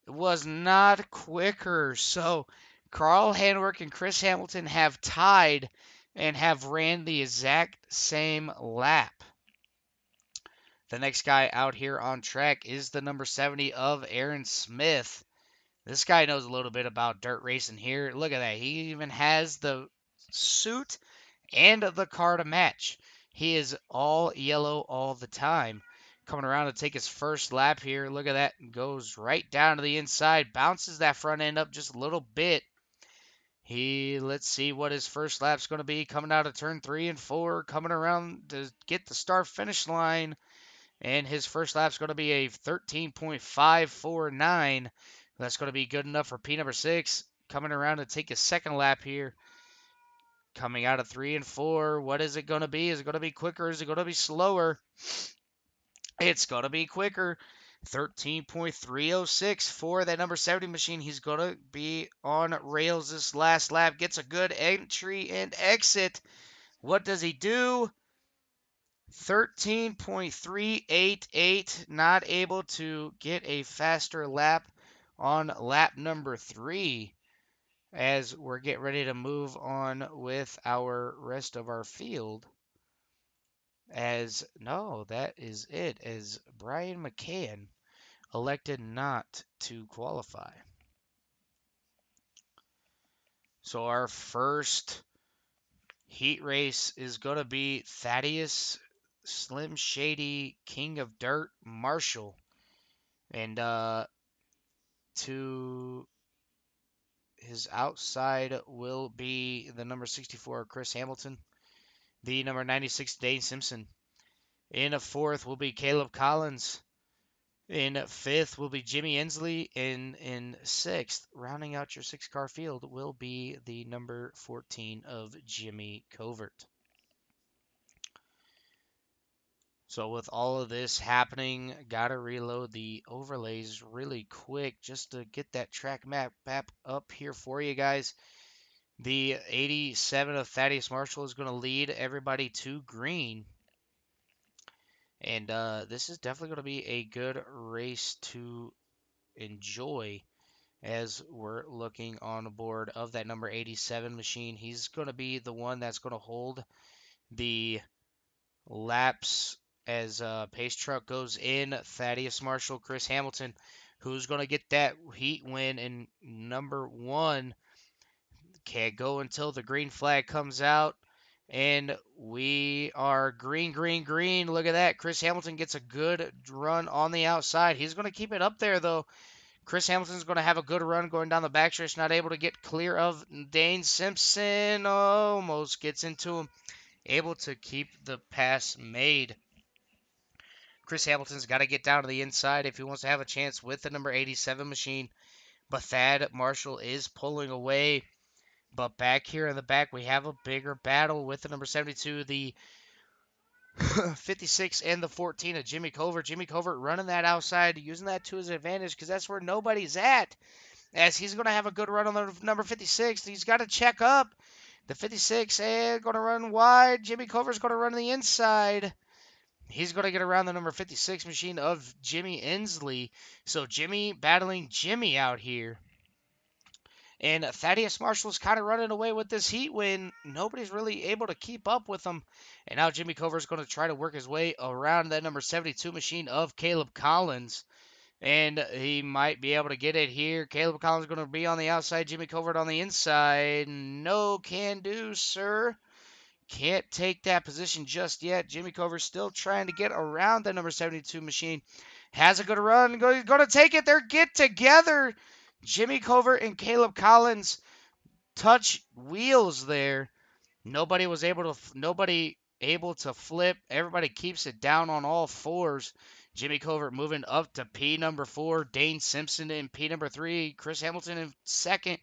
It was not quicker. So Carl Handwerk and Chris Hamilton have tied and have ran the exact same lap. The next guy out here on track is the number 70 of Aaron Smith. This guy knows a little bit about dirt racing here. Look at that. He even has the suit and the car to match. He is all yellow all the time. Coming around to take his first lap here. Look at that. Goes right down to the inside. Bounces that front end up just a little bit. Let's see what his first lap's going to be. Coming out of turn 3 and 4. Coming around to get the start finish line. And his first lap's going to be a 13.549. That's going to be good enough for P number 6. Coming around to take his second lap here. Coming out of 3 and 4, what is it going to be? Is it going to be quicker? Is it going to be slower? It's going to be quicker. 13.306 for that number 70 machine. He's going to be on rails this last lap. Gets a good entry and exit. What does he do? 13.388. Not able to get a faster lap on lap number 3 as we're getting ready to move on with our rest of our field. As no, that is it, as Brian McCann elected not to qualify. So our first heat race is going to be Thaddeus Slim Shady King of Dirt Marshall. And to his outside will be the number 64, Chris Hamilton. The number 96, Dane Simpson. In a fourth will be Caleb Collins. In fifth will be Jimmy Inslee. In sixth, rounding out your 6-car field, will be the number 14 of Jimmy Covert. So with all of this happening, gotta reload the overlays really quick just to get that track map up here for you guys. The 87 of Thaddeus Marshall is going to lead everybody to green. And this is definitely going to be a good race to enjoy as we're looking on board of that number 87 machine. He's going to be the one that's going to hold the laps as pace truck goes in. Thaddeus Marshall, Chris Hamilton, who's going to get that heat win in number 1. Can't go until the green flag comes out. And we are green, green, green. Look at that. Chris Hamilton gets a good run on the outside. He's going to keep it up there, though. Chris Hamilton's going to have a good run going down the backstretch. Not able to get clear of Dane Simpson. Almost gets into him. Able to keep the pass made. Chris Hamilton's got to get down to the inside if he wants to have a chance with the number 87 machine. But Thad Marshall is pulling away. But back here in the back, we have a bigger battle with the number 72, the 56, and the 14 of Jimmy Covert. Jimmy Covert running that outside, using that to his advantage because that's where nobody's at. As he's going to have a good run on the number 56. He's got to check up. The 56 and going to run wide. Jimmy Covert's going to run the inside. He's going to get around the number 56 machine of Jimmy Inslee. So Jimmy battling Jimmy out here. And Thaddeus Marshall's kind of running away with this heat win. Nobody's really able to keep up with him. And now Jimmy Covert's going to try to work his way around that number 72 machine of Caleb Collins. And he might be able to get it here. Caleb Collins going to be on the outside. Jimmy Covert on the inside. No can do, sir. Can't take that position just yet. Jimmy Covert still trying to get around the number 72 machine. Has a good run. Going to take it. They're get together. Jimmy Covert and Caleb Collins touch wheels there. Nobody able to flip. Everybody keeps it down on all fours. Jimmy Covert moving up to P number 4. Dane Simpson in P number 3. Chris Hamilton in second.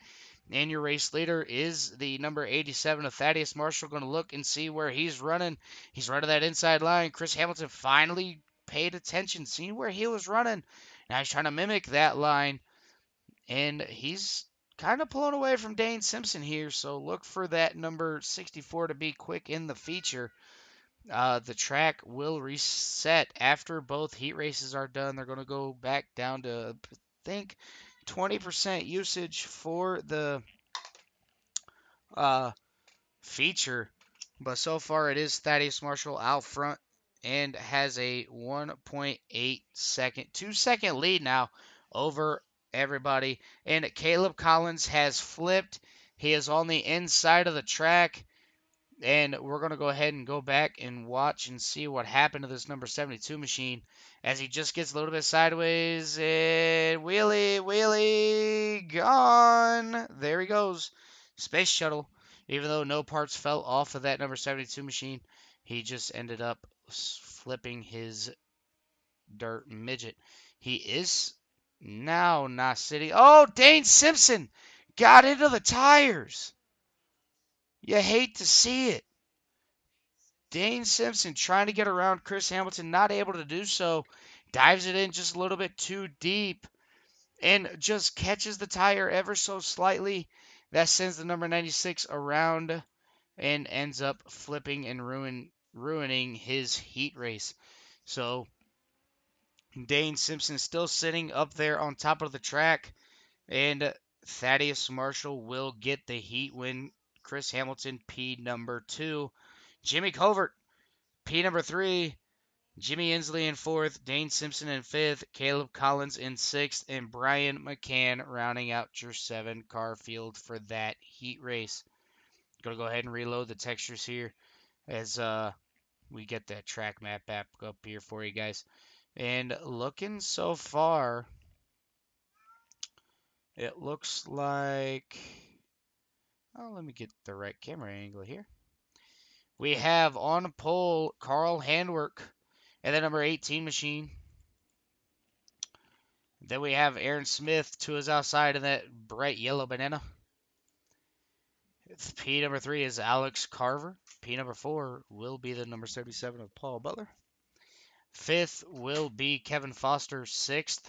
And your race leader is the number 87 of Thaddeus Marshall. Going to look and see where he's running. He's running that inside line. Chris Hamilton finally paid attention, seeing where he was running. Now he's trying to mimic that line. And he's kind of pulling away from Dane Simpson here, so look for that number 64 to be quick in the feature. The track will reset after both heat races are done. They're going to go back down to, I think, 20% usage for the feature. But so far it is Thaddeus Marshall out front and has a 1.8 second, 2-second lead now over everybody. And Caleb Collins has flipped. He is on the inside of the track. And we're going to go ahead and go back and watch and see what happened to this number 72 machine as he just gets a little bit sideways and wheelie, gone. There he goes. Space shuttle. Even though no parts fell off of that number 72 machine, he just ended up flipping his dirt midget. He is now not sitting. Oh, Dane Simpson got into the tires. You hate to see it. Dane Simpson trying to get around Chris Hamilton, not able to do so. Dives it in just a little bit too deep and just catches the tire ever so slightly. That sends the number 96 around and ends up flipping and ruining his heat race. So Dane Simpson still sitting up there on top of the track. And Thaddeus Marshall will get the heat win. Chris Hamilton, P number 2. Jimmy Covert, P number 3. Jimmy Inslee in 4th. Dane Simpson in 5th. Caleb Collins in 6th. And Brian McCann rounding out your 7-car field for that heat race. Going to go ahead and reload the textures here as we get that track map back up here for you guys. And looking so far, it looks like... Oh, let me get the right camera angle here. We have on pole Carl Handwerk and the number 18 machine. Then we have Aaron Smith to his outside in that bright yellow banana. P number 3 is Alex Carver. P number 4 will be the number 77 of Paul Butler. 5th will be Kevin Foster. 6th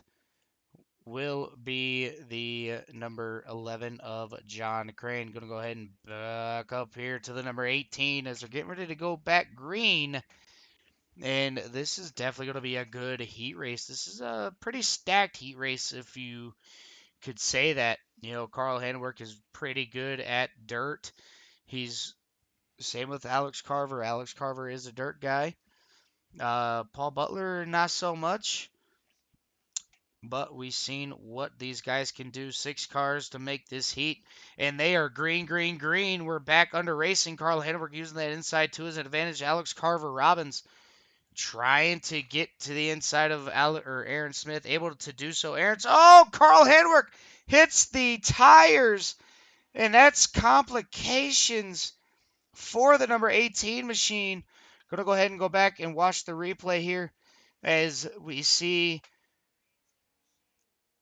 will be the number 11 of John Crane. Going to go ahead and back up here to the number 18 as they're getting ready to go back green. And this is definitely going to be a good heat race. This is a pretty stacked heat race, if you could say that. You know, Carl Handwerk is pretty good at dirt. He's same with Alex Carver. Alex Carver is a dirt guy. Paul Butler, not so much. But we've seen what these guys can do. 6 cars to make this heat. And they are green, green, green. We're back under racing. Carl Handwerk using that inside to his advantage. Alex Carver Robbins trying to get to the inside of Aaron Smith. Able to do so. Carl Handwerk hits the tires. And that's complications for the number 18 machine. Going to go ahead and go back and watch the replay here as we see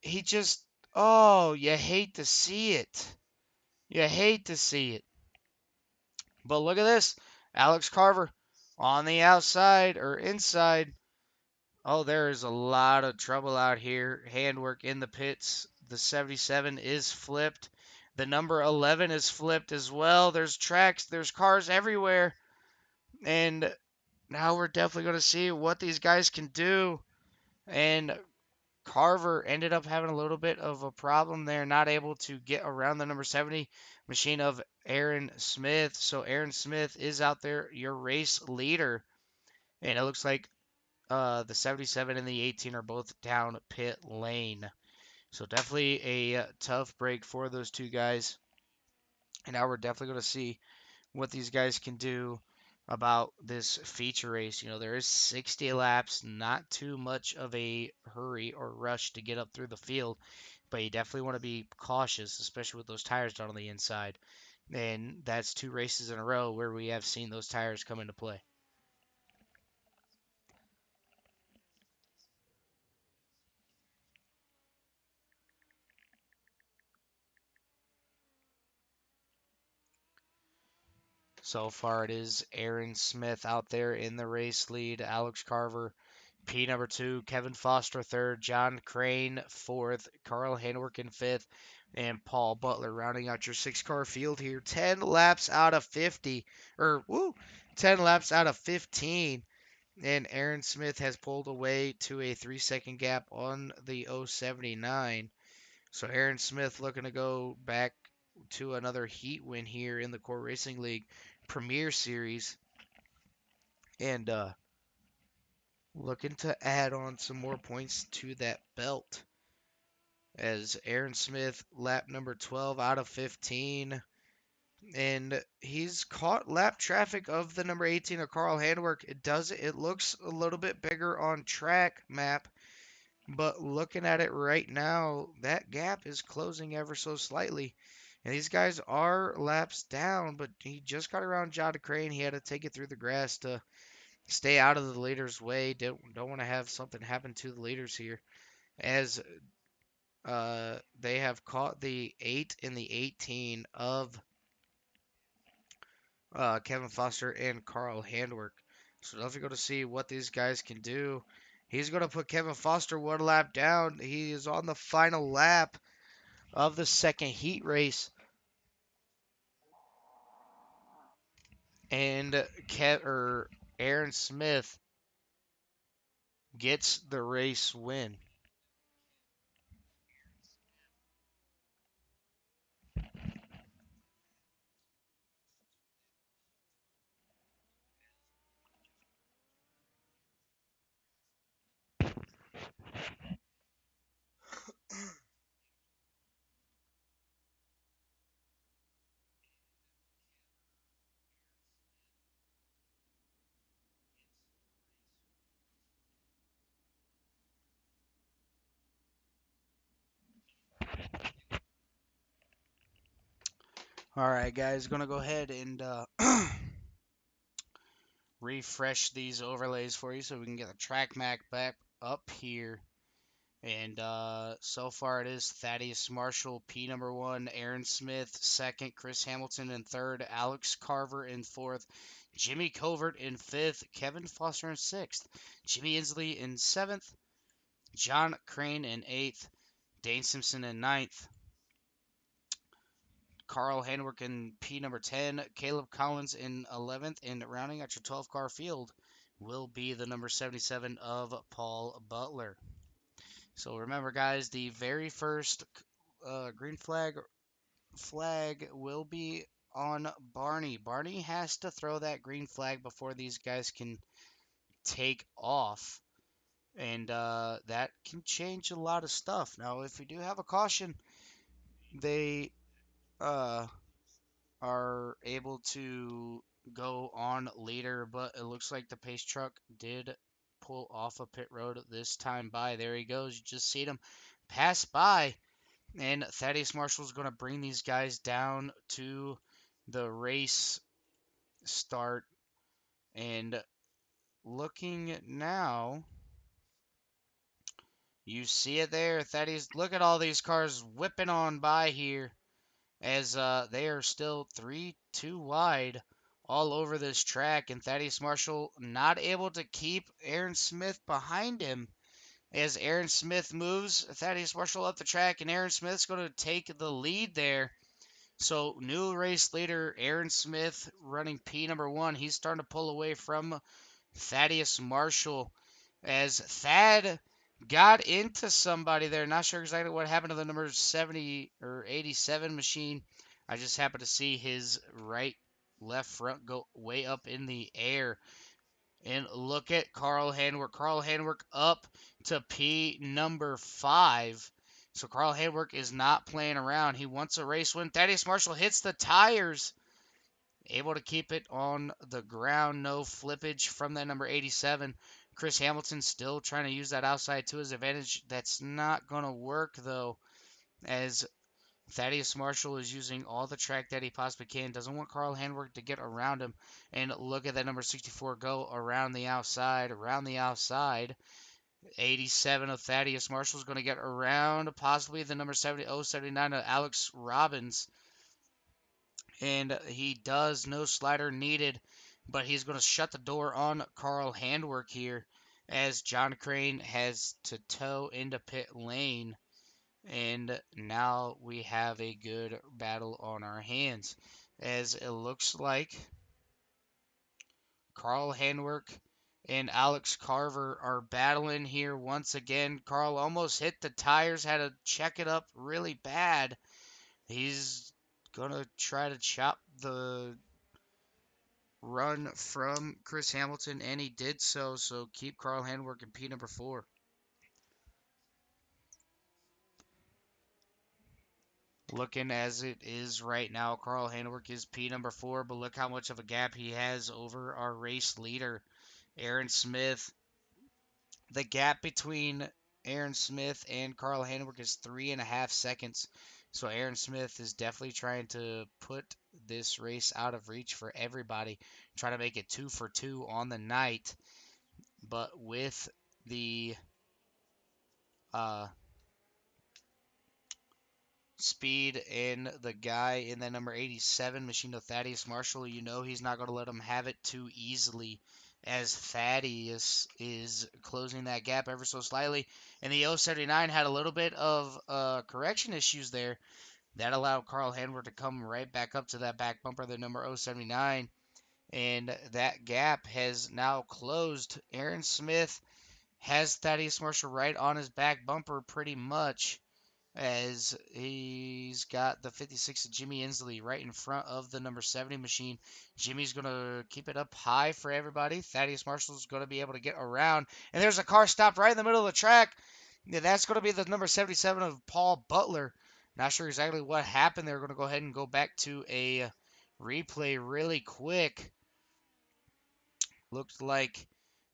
he just, oh, you hate to see it. You hate to see it. But look at this. Alex Carver on the outside or inside. Oh, there is a lot of trouble out here. Handwork in the pits. The 77 is flipped. The number 11 is flipped as well. There's tracks. There's cars everywhere. And now we're definitely going to see what these guys can do. And Carver ended up having a little bit of a problem there, not able to get around the number 70 machine of Aaron Smith. So Aaron Smith is out there, your race leader. And it looks like the 77 and the 18 are both down pit lane. So definitely a tough break for those two guys. And now we're definitely going to see what these guys can do about this feature race. You know, there is 60 laps, not too much of a hurry or rush to get up through the field, but you definitely want to be cautious, especially with those tires down on the inside. And that's 2 races in a row where we have seen those tires come into play. So far, it is Aaron Smith out there in the race lead, Alex Carver, P number 2, Kevin Foster 3rd, John Crane 4th, Carl Handwerk in 5th, and Paul Butler rounding out your 6-car field here. 10 laps out of 50, 10 laps out of 15. And Aaron Smith has pulled away to a 3-second gap on the 079. So Aaron Smith looking to go back to another heat win here in the Core Racing League Premier Series. And looking to add on some more points to that belt. As Aaron Smith, lap number 12 out of 15. And he's caught lap traffic of the number 18 of Carl Handwerk. It looks a little bit bigger on track map. But looking at it right now, that gap is closing ever so slightly. And these guys are laps down, but he just got around John Crane. He had to take it through the grass to stay out of the leader's way. Don't want to have something happen to the leaders here, as they have caught the 8 and the 18 of Kevin Foster and Carl Handwerk. So definitely going to see what these guys can do. He's going to put Kevin Foster 1 lap down. He is on the final lap of the second heat race. And Aaron Smith gets the race win. All right, guys, gonna go ahead and refresh these overlays for you so we can get the track map back up here. And so far it is Thaddeus Marshall, P number 1, Aaron Smith, second, Chris Hamilton in third, Alex Carver in fourth, Jimmy Covert in fifth, Kevin Foster in sixth, Jimmy Inslee in seventh, John Crane in eighth, Dane Simpson in ninth, Carl Handwerk in P number 10, Caleb Collins in 11th, and rounding out your 12 car field will be the number 77 of Paul Butler. So remember, guys, the very first green flag will be on Barney. Barney has to throw that green flag before these guys can take off, and that can change a lot of stuff. Now, if we do have a caution, they uh, are able to go on later, but it looks like the pace truck did pull off a pit road this time by. There he goes. You just see him pass by. And Thaddeus Marshall's going to bring these guys down to the race start. And looking now, you see it there. Thaddeus, look at all these cars whipping on by here as they are still 3-2 wide all over this track. And Thaddeus Marshall not able to keep Aaron Smith behind him. As Aaron Smith moves Thaddeus Marshall up the track, and Aaron Smith's going to take the lead there. So, new race leader, Aaron Smith, running P number 1. He's starting to pull away from Thaddeus Marshall as Thad got into somebody there. Not sure exactly what happened to the number 70 or 87 machine. I just happened to see his left front go way up in the air. And look at Carl Handwerk. Carl Handwerk up to P number 5. So Carl Handwerk is not playing around. He wants a race win. Thaddeus Marshall hits the tires. Able to keep it on the ground. No flippage from that number 87. Chris Hamilton still trying to use that outside to his advantage. That's not going to work, though, as Thaddeus Marshall is using all the track that he possibly can. Doesn't want Carl Handwerk to get around him. And look at that number 64 go around the outside. 87 of Thaddeus Marshall is going to get around possibly the number 79 of Alex Robbins. And he does. No slider needed. But he's going to shut the door on Carl Handwerk here as John Crane has to tow into pit lane. And now we have a good battle on our hands, as it looks like Carl Handwerk and Alex Carver are battling here once again. Carl almost hit the tires, had to check it up really bad. He's going to try to chop the run from Chris Hamilton, and he did so. So keep Carl Handwerk in P number 4. Looking as it is right now, Carl Handwerk is P number 4, but look how much of a gap he has over our race leader, Aaron Smith. The gap between Aaron Smith and Carl Handwerk is 3.5 seconds. So Aaron Smith is definitely trying to put this race out of reach for everybody, trying to make it 2 for 2 on the night. But with the speed and the guy in that number 87 machine of Thaddeus Marshall, you know he's not going to let him have it too easily, as Thaddeus is closing that gap ever so slightly. And the 079 had a little bit of correction issues there. That allowed Carl Handwerk to come right back up to that back bumper, the number 079. And that gap has now closed. Aaron Smith has Thaddeus Marshall right on his back bumper pretty much, as he's got the 56 of Jimmy Inslee right in front of the number 70 machine. Jimmy's going to keep it up high for everybody. Thaddeus Marshall's going to be able to get around. And there's a car stopped right in the middle of the track. Yeah, that's going to be the number 77 of Paul Butler. Not sure exactly what happened. They're going to go ahead and go back to a replay really quick. Looked like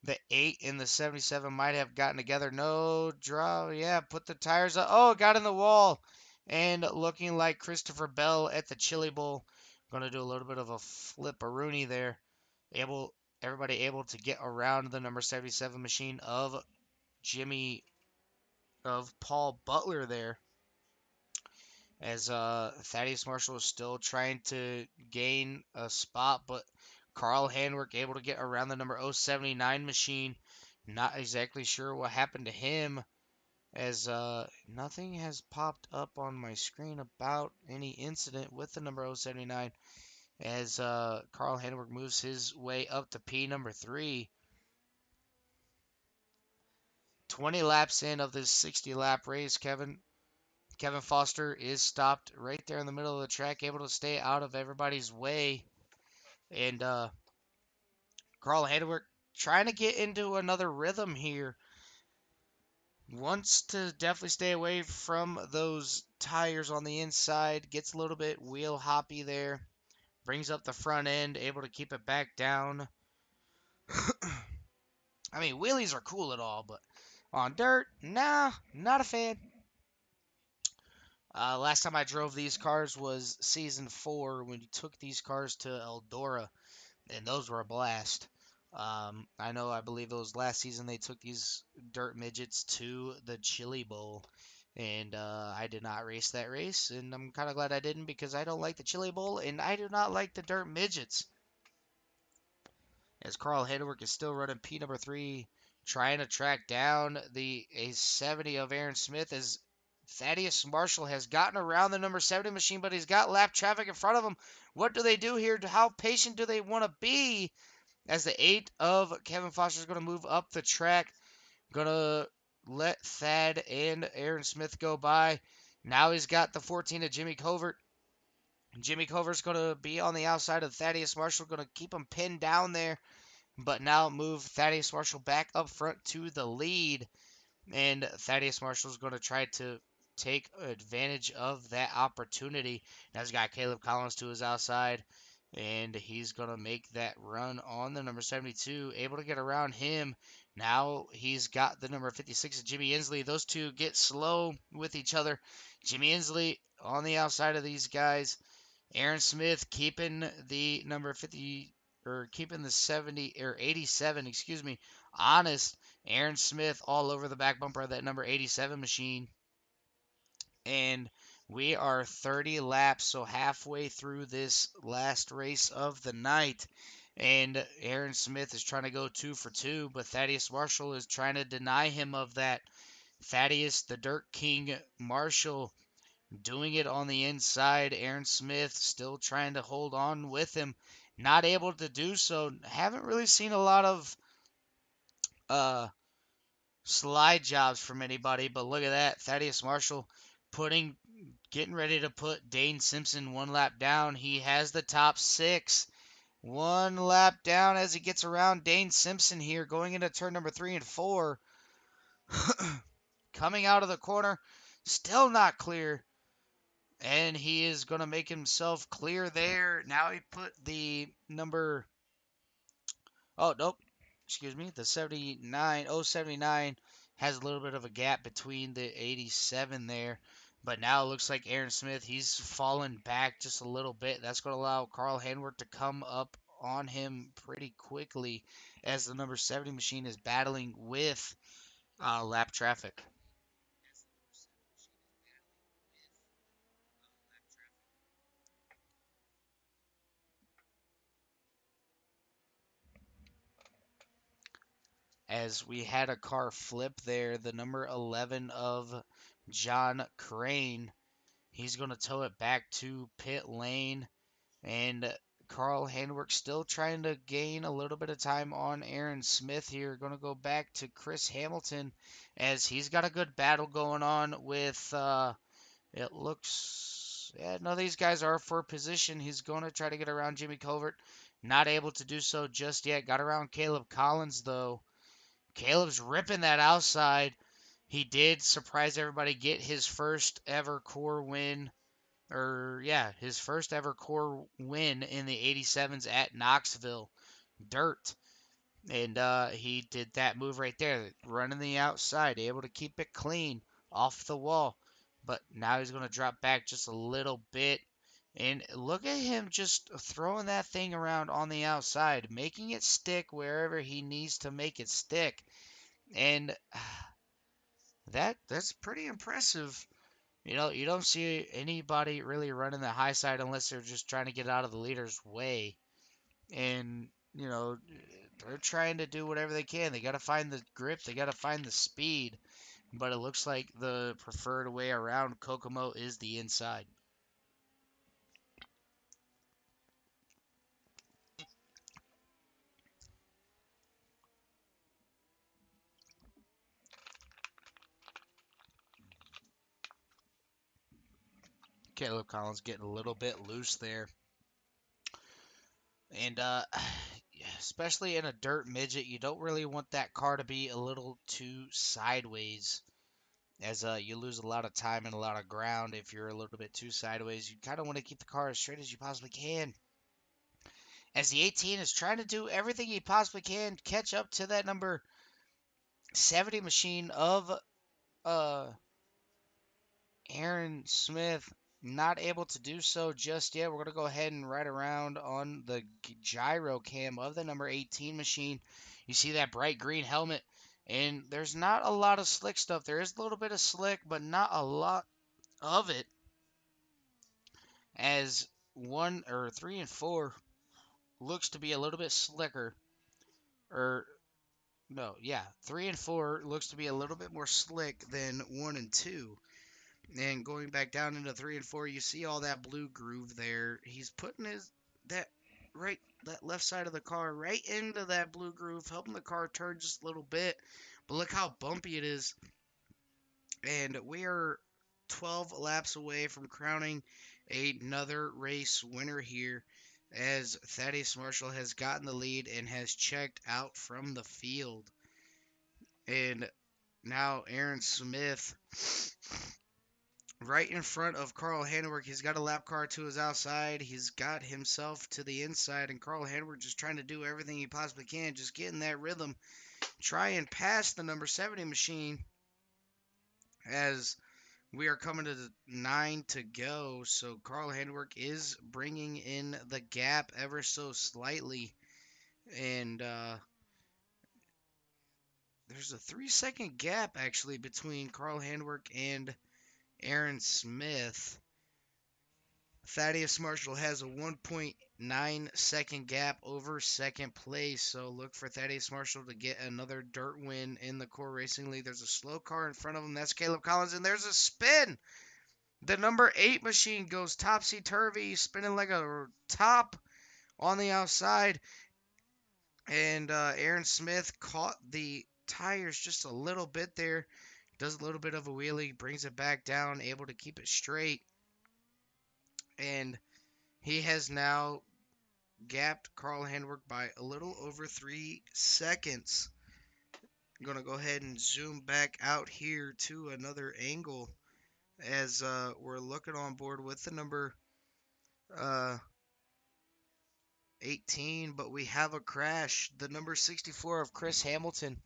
the 8 and the 77 might have gotten together. No draw. Yeah, put the tires up. Oh, got in the wall. And looking like Christopher Bell at the Chili Bowl. Going to do a little bit of a flip-a-rooney there. Everybody able to get around the number 77 machine of Paul Butler there. As Thaddeus Marshall is still trying to gain a spot, but Carl Handwerk able to get around the number 079 machine. Not exactly sure what happened to him, as nothing has popped up on my screen about any incident with the number 079, as Carl Handwerk moves his way up to P number 3. 20 laps in of this 60 lap race, Kevin Foster is stopped right there in the middle of the track, able to stay out of everybody's way. And Carl Handwerk trying to get into another rhythm here. Wants to definitely stay away from those tires on the inside. Gets a little bit wheel hoppy there. Brings up the front end, able to keep it back down. I mean, wheelies are cool at all, but on dirt, nah, not a fan. Last time I drove these cars was season 4 when you took these cars to Eldora, and those were a blast. I believe it was last season they took these dirt midgets to the Chili Bowl, and I did not race that race, and I'm kind of glad I didn't because I don't like the Chili Bowl, and I do not like the dirt midgets. As Carl Hedwerk is still running P number 3, trying to track down the A70 of Aaron Smith, as Thaddeus Marshall has gotten around the number 70 machine, but he's got lap traffic in front of him. What do they do here? How patient do they want to be? As the 8 of Kevin Foster is going to move up the track, going to let Thad and Aaron Smith go by. Now he's got the 14 of Jimmy Covert. Jimmy Covert's going to be on the outside of Thaddeus Marshall, going to keep him pinned down there, but now move Thaddeus Marshall back up front to the lead. And Thaddeus Marshall's going to try to take advantage of that opportunity. Now he's got Caleb Collins to his outside, and he's going to make that run on the number 72, able to get around him. Now he's got the number 56 Jimmy Inslee. Those two get slow with each other. Jimmy Inslee on the outside of these guys. Aaron Smith keeping the number 50 or keeping the 70 or 87, excuse me, honest. Aaron Smith all over the back bumper of that number 87 machine. And we are 30 laps, so halfway through this last race of the night. And Aaron Smith is trying to go 2 for 2, but Thaddeus Marshall is trying to deny him of that. Thaddeus, the Dirt King Marshall, doing it on the inside. Aaron Smith still trying to hold on with him. Not able to do so. Haven't really seen a lot of uh, slide jobs from anybody, but look at that. Thaddeus Marshall getting ready to put Dane Simpson 1 lap down. He has the top 6. 1 lap down as he gets around Dane Simpson here, going into turn number 3 and 4. Coming out of the corner, still not clear. And he is going to make himself clear there. Now he put the number... Oh, nope. Excuse me. The 079 has a little bit of a gap between the 87 there. But now it looks like Aaron Smith, he's fallen back just a little bit. That's going to allow Carl Handwerk to come up on him pretty quickly as the number 70 machine is battling with lap traffic. As we had a car flip there, the number 11 of John Crane, he's going to tow it back to pit lane, and Carl Handwerk still trying to gain a little bit of time on Aaron Smith here. Going to go back to Chris Hamilton as he's got a good battle going on with, it looks, yeah, no, these guys are for position. He's going to try to get around Jimmy Covert. Not able to do so just yet. Got around Caleb Collins, though. Caleb's ripping that outside. He did surprise everybody, get his first ever core win, his first ever core win in the 87s at Knoxville. Dirt. And he did that move right there, running the outside, able to keep it clean, off the wall. But now he's going to drop back just a little bit. And look at him just throwing that thing around on the outside, making it stick wherever he needs to make it stick. And that's pretty impressive. You don't see anybody really running the high side unless they're just trying to get out of the leader's way. And, they're trying to do whatever they can. They got to find the grip, they got to find the speed. But it looks like the preferred way around Kokomo is the inside. Caleb Collins getting a little bit loose there. And especially in a dirt midget, you don't really want that car to be a little too sideways, as you lose a lot of time and a lot of ground if you're a little bit too sideways. You kind of want to keep the car as straight as you possibly can. As the 18 is trying to do everything he possibly can, catch up to that number 70 machine of Aaron Smith, not able to do so just yet. We're going to go ahead and ride around on the gyro cam of the number 18 machine. You see that bright green helmet, and there's not a lot of slick stuff. There is a little bit of slick, but not a lot of it. As 1 or 3 and 4 looks to be a little bit slicker. Or, no, yeah, 3 and 4 looks to be a little bit more slick than 1 and 2. And going back down into 3 and 4, you see all that blue groove there. He's putting that left side of the car right into that blue groove, helping the car turn just a little bit. But look how bumpy it is. And we are 12 laps away from crowning another race winner here, as Thaddeus Marshall has gotten the lead and has checked out from the field. And now Aaron Smith right in front of Carl Hanwork. He's got a lap car to his outside. He's got himself to the inside, and Carl Hanwork just trying to do everything he possibly can, just getting that rhythm, try and pass the number 70 machine as we are coming to the 9 to go. So Carl Hanwork is bringing in the gap ever so slightly, and there's a 3-second gap actually between Carl Hanwork and Aaron Smith. Thaddeus Marshall has a 1.9-second gap over second place, so look for Thaddeus Marshall to get another dirt win in the Core Racing League. There's a slow car in front of him. That's Caleb Collins, and there's a spin. The number 8 machine goes topsy-turvy, spinning like a top on the outside, and Aaron Smith caught the tires just a little bit there. Does a little bit of a wheelie, brings it back down, able to keep it straight, and he has now gapped Carl Handwerk by a little over 3 seconds. I'm going to go ahead and zoom back out here to another angle as we're looking on board with the number 18, but we have a crash. The number 64 of Chris Hamilton.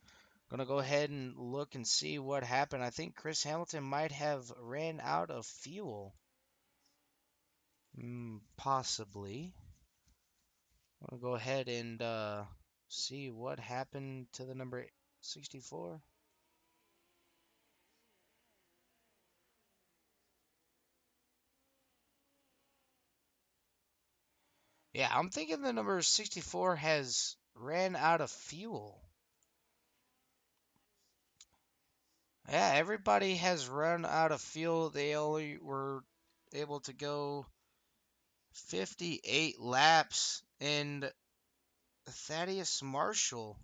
Going to go ahead and look and see what happened. I think Chris Hamilton might have ran out of fuel. Possibly. I'm going to go ahead and see what happened to the number 64. Yeah, I'm thinking the number 64 has ran out of fuel. Yeah, everybody has run out of fuel. They only were able to go 58 laps, and Thaddeus Marshall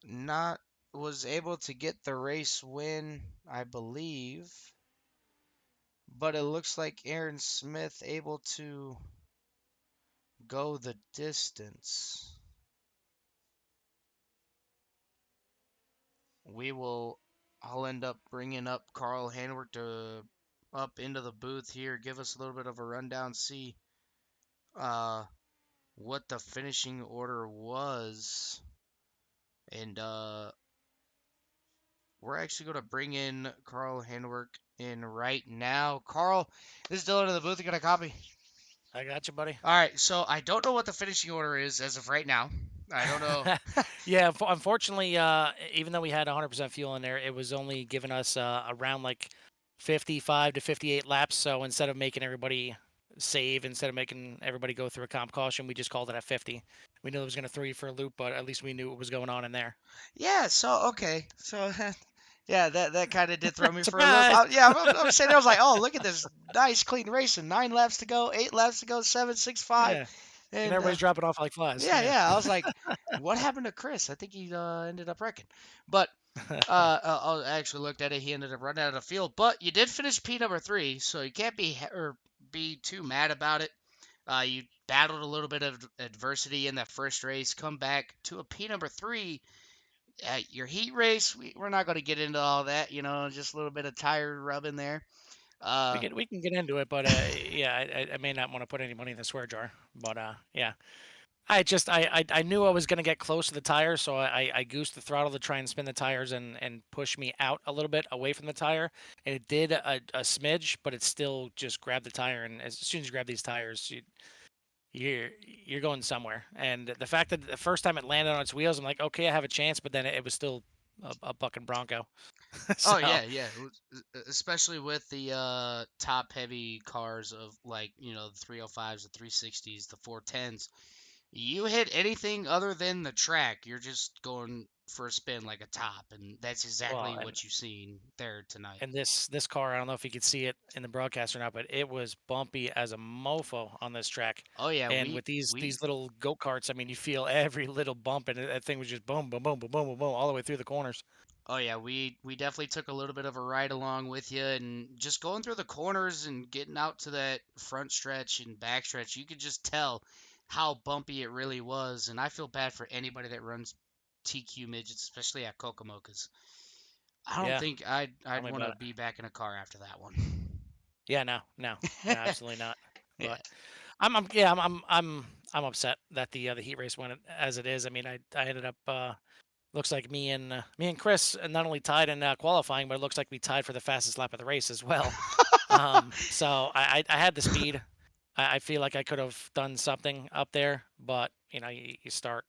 not was able to get the race win, I believe. But it looks like Aaron Smith able to go the distance. I'll end up bringing up Carl Hanwork to up into the booth here, give us a little bit of a rundown, see what the finishing order was, and we're actually going to bring in Carl Handwerk in right now. Carl, this is Dylan in the booth. You got a copy? I got you, buddy. All right, so I don't know what the finishing order is as of right now. I don't know. Yeah, unfortunately, even though we had 100% fuel in there, it was only giving us around like 55 to 58 laps. So instead of making everybody save, instead of making everybody go through a comp caution, we just called it at 50. We knew it was going to throw you for a loop, but at least we knew what was going on in there. Yeah, so okay. So yeah, that kind of did throw me for a loop. Surprise! I'm sitting there, I was like, "Oh, look at this nice clean racing. 9 laps to go, 8 laps to go, 7, 6, 5." Yeah, and And everybody's dropping off like flies. yeah, I was like, "What happened to Chris? I think he ended up wrecking." But I actually looked at it. He ended up running out of the field. But you did finish P number 3, so you can't be too mad about it. You battled a little bit of adversity in that first race, come back to a P number 3. Your heat race, we're not going to get into all that, just a little bit of tire rubbing there. We can get into it, but yeah, I may not want to put any money in the swear jar. But yeah, I knew I was gonna get close to the tire, so I goosed the throttle to try and spin the tires and push me out a little bit away from the tire. And it did a smidge, but it still just grabbed the tire. And as soon as you grab these tires, you're going somewhere. And the fact that the first time it landed on its wheels, I'm like, okay, I have a chance. But then it was still a bucking Bronco. oh So yeah, especially with the top heavy cars of like the 305s, the 360s, the 410s. You hit anything other than the track, you're just going for a spin like a top, and that's exactly well, what you've seen there tonight. and this car, I don't know if you could see it in the broadcast or not, but it was bumpy as a mofo on this track. Oh yeah, And with these little go karts, I mean, you feel every little bump, and that thing was just boom, boom, boom, boom, boom, boom, boom, all the way through the corners. Oh yeah, we definitely took a little bit of a ride along with you, and just going through the corners and getting out to that front stretch and back stretch, you could just tell how bumpy it really was. And I feel bad for anybody that runs TQ midgets, especially at Kokomo, because I don't Yeah, think I'd tell me want about to it. be back in a car after that one. Yeah, no, absolutely not. Yeah. But I'm upset that the heat race went as it is. I mean, I ended up looks like me and Chris not only tied in qualifying, but it looks like we tied for the fastest lap of the race as well. So I had the speed. I feel like I could have done something up there, but you start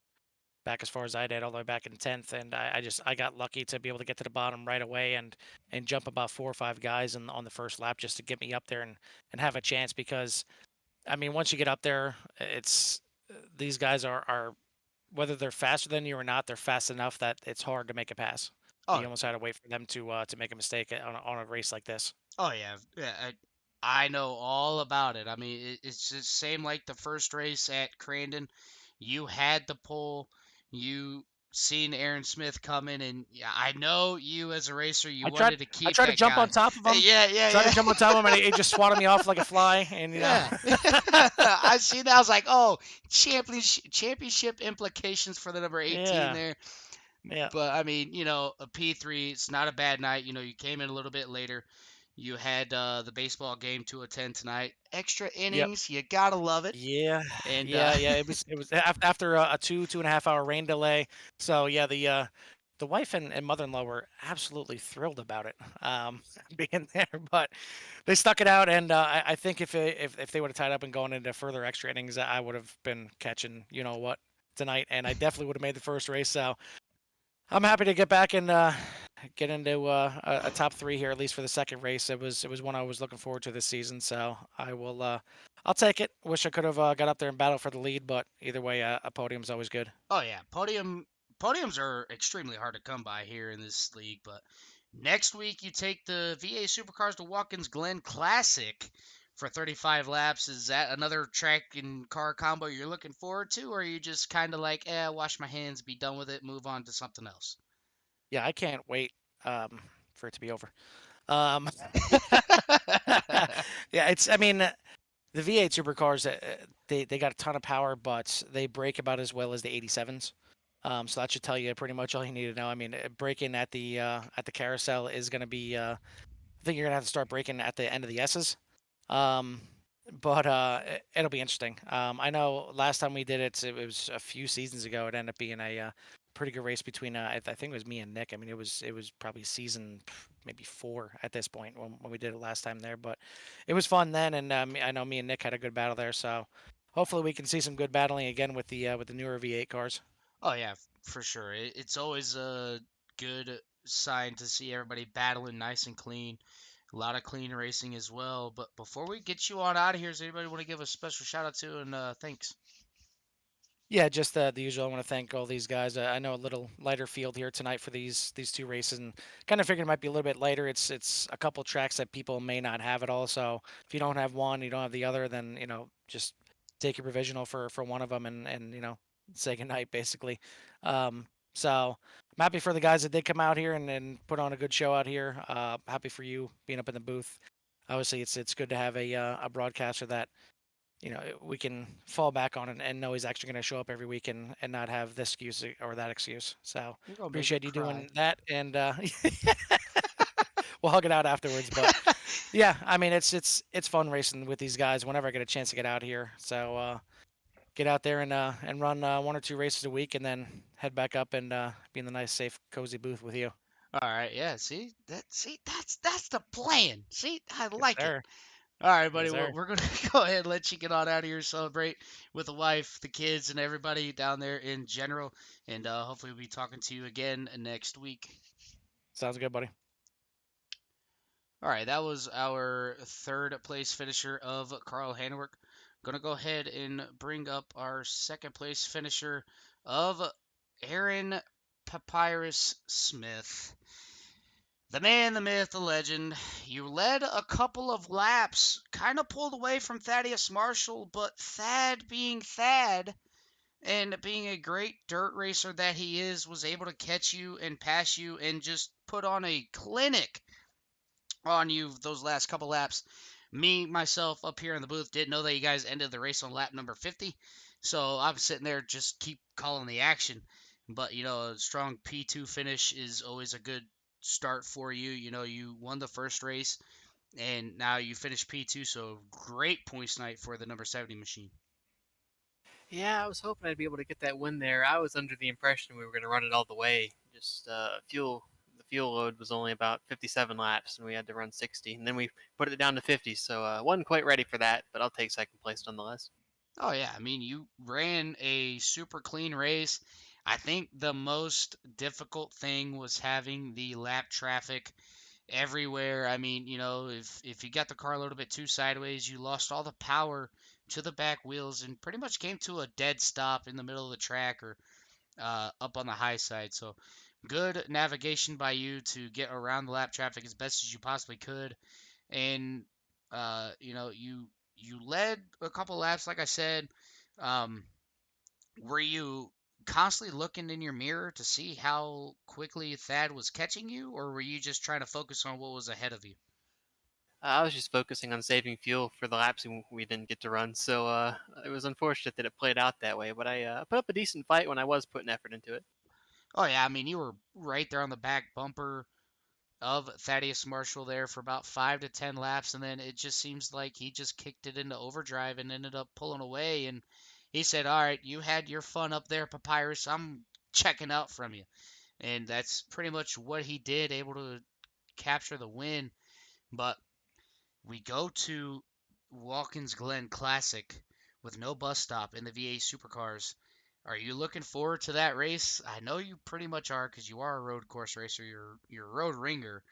back as far as I did, all the way back in 10th, and I got lucky to be able to get to the bottom right away and jump about 4 or 5 guys on the first lap just to get me up there and have a chance. Because I mean, once you get up there, it's these guys are whether they're faster than you or not, they're fast enough that it's hard to make a pass. Oh, You almost had to wait for them to make a mistake on a race like this. oh yeah, yeah. I know all about it. I mean, it's just same like the first race at Crandon. You had the pole. You seen Aaron Smith coming, and yeah, I know you as a racer, you I tried wanted to I keep tried to that jump on guy. top of him, Yeah, tried to yeah, jump on top of him, and it just swatted me off like a fly. And yeah. I seen that. I was like, oh, championship implications for the number 18 yeah, there. yeah, But I mean, a P3, it's not a bad night. You came in a little bit later. You had the baseball game to attend tonight. Extra yep. innings, you gotta love it. Yeah, And yeah. It was after a 2.5 hour rain delay. So yeah, the wife and mother-in-law were absolutely thrilled about it, being there. But they stuck it out, and I think if they would have tied up and gone into further extra innings, I would have been catching what tonight, and I definitely would have made the first race. So I'm happy to get back and get into a top three here, at least for the second race. It was one I was looking forward to this season, so I'll take it. Wish I could have got up there and battled for the lead, but either way, a podium's always good. oh yeah, podiums are extremely hard to come by here in this league. But next week you take the VA Supercars to Watkins Glen Classic for 35 laps. Is that another track and car combo you're looking forward to, or are you just kind of like, wash my hands, be done with it, move on to something else? Yeah, I can't wait for it to be over. Um, yeah, I mean, the V8 supercars, they got a ton of power, but they brake about as well as the 87s. So that should tell you pretty much all you need to know. I mean, braking at the carousel is going to be. I think you're gonna have to start braking at the end of the S's. Um, but it'll be interesting. I know last time we did it, it was a few seasons ago. It ended up being a pretty good race between I think it was me and Nick. I mean, it was probably season maybe 4 at this point when we did it last time there, but it was fun then, and I know me and Nick had a good battle there. So hopefully we can see some good battling again with the newer V8 cars. Oh yeah, for sure. It's always a good sign to see everybody battling nice and clean. A lot of clean racing as well. But before we get you on out of here, does anybody want to give a special shout out to and thanks? Yeah, just the usual. I want to thank all these guys. I know a little lighter field here tonight for these two races, and kind of figured it might be a little bit lighter. It's a couple tracks that people may not have at all. So if you don't have one, you don't have the other, then just take your provisional for one of them and say goodnight basically. So I'm happy for the guys that did come out here and put on a good show out here. Happy for you being up in the booth. Obviously, it's good to have a broadcaster that we can fall back on and know he's actually going to show up every week and not have this excuse or that excuse. So You're gonna make me appreciate you cry. doing that, and we'll hug it out afterwards. But yeah, I mean it's fun racing with these guys whenever I get a chance to get out here. So get out there and run 1 or 2 races a week, and then head back up and be in the nice, safe, cozy booth with you. All right, yeah. That's the plan. See, I Yes, like it. sir. All right, buddy. Yes, Well, sir. we're gonna go ahead and let you get on out of here, celebrate with the wife, the kids, and everybody down there in general. And hopefully, we'll be talking to you again next week. Sounds good, buddy. All right, that was our third place finisher of Carl Hanwork. Gonna go ahead and bring up our second place finisher of Aaron Papyrus Smith. The man, the myth, the legend. You led a couple of laps, kind of pulled away from Thaddeus Marshall, but Thad being Thad and being a great dirt racer that he is, was able to catch you and pass you and just put on a clinic on you those last couple laps. Me, myself, up here in the booth, didn't know that you guys ended the race on lap number 50. So I'm sitting there just keep calling the action. But, a strong P2 finish is always a good start for you. You won the first race and now you finished P2. So great points night for the number 70 machine. Yeah, I was hoping I'd be able to get that win there. I was under the impression we were going to run it all the way. Just the fuel load was only about 57 laps, and we had to run 60, and then we put it down to 50. So wasn't quite ready for that, but I'll take second place nonetheless. Oh, yeah. I mean, you ran a super clean race. I think the most difficult thing was having the lap traffic everywhere. I mean, if you got the car a little bit too sideways, you lost all the power to the back wheels and pretty much came to a dead stop in the middle of the track or up on the high side. So good navigation by you to get around the lap traffic as best as you possibly could. And you led a couple laps, like I said. Um, were you constantly looking in your mirror to see how quickly Thad was catching you, or were you just trying to focus on what was ahead of you? I was just focusing on saving fuel for the laps we didn't get to run, so it was unfortunate that it played out that way. But I put up a decent fight when I was putting effort into it. Oh yeah, I mean you were right there on the back bumper of Thaddeus Marshall there for about 5 to 10 laps, and then it just seems like he just kicked it into overdrive and ended up pulling away. And he said, "All right, you had your fun up there, Papyrus. I'm checking out from you." And that's pretty much what he did, able to capture the win. But we go to Watkins Glen Classic with no bus stop in the VA Supercars. Are you looking forward to that race? I know you pretty much are because you are a road course racer. You're a road ringer,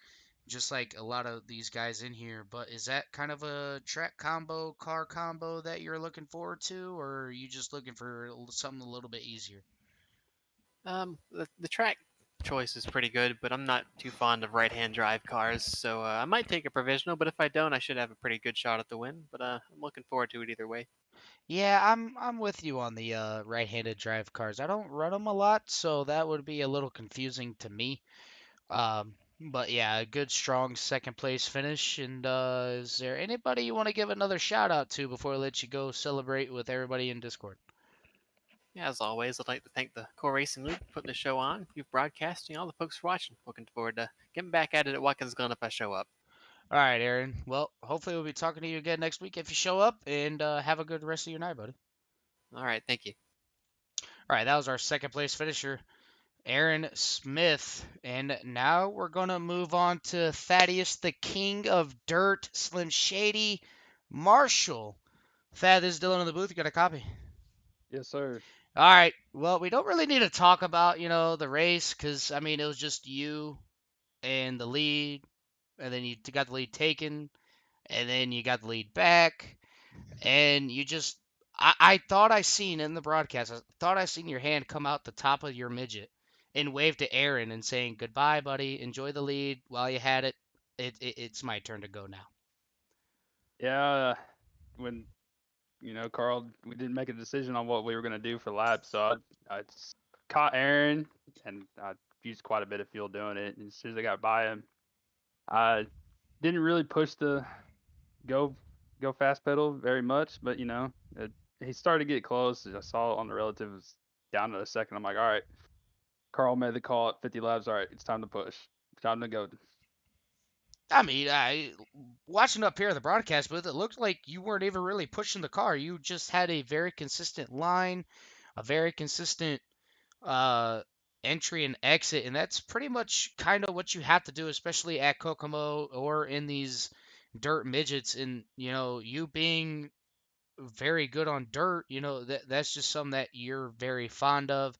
just like a lot of these guys in here. But is that kind of a track combo, car combo that you're looking forward to, or are you just looking for something a little bit easier? The track choice is pretty good, but I'm not too fond of right-hand drive cars, so I might take a provisional. But if I don't, I should have a pretty good shot at the win. But I'm looking forward to it either way. Yeah, I'm with you on the right-handed drive cars. I don't run them a lot, so that would be a little confusing to me. But yeah, a good strong second place finish. And is there anybody you want to give another shout out to before I let you go celebrate with everybody in Discord? Yeah, as always, I'd like to thank the Core Racing League for putting the show on, you broadcasting, all the folks for watching. Looking forward to getting back at it at Watkins Glen if I show up. All right, Aaron. Well, hopefully we'll be talking to you again next week if you show up, and have a good rest of your night, buddy. All right, thank you. All right, that was our second place finisher Aaron Smith. And now we're going to move on to Thaddeus, the king of dirt, Slim Shady, Marshall. Thad, this is Dylan in the booth. You got a copy? Yes, sir. All right. Well, we don't really need to talk about, the race because, I mean, it was just you and the lead, and then you got the lead taken, and then you got the lead back, and you just. I thought I seen in the broadcast, I thought I seen your hand come out the top of your midget and wave to Aaron and saying, "Goodbye, buddy. Enjoy the lead while you had it. It's my turn to go now." Yeah, when Carl, we didn't make a decision on what we were gonna do for laps, so I caught Aaron, and I used quite a bit of fuel doing it. And as soon as I got by him, I didn't really push the go go fast pedal very much, but he started to get close. I saw it on the relatives down to the second. I'm like, all right, Carl made the call at 50 laps. All right, it's time to push. Time to go. I mean, watching up here at the broadcast booth, it looked like you weren't even really pushing the car. You just had a very consistent line, a very consistent uh, entry and exit, and that's pretty much kind of what you have to do, especially at Kokomo or in these dirt midgets. And you being very good on dirt, that's just something that you're very fond of.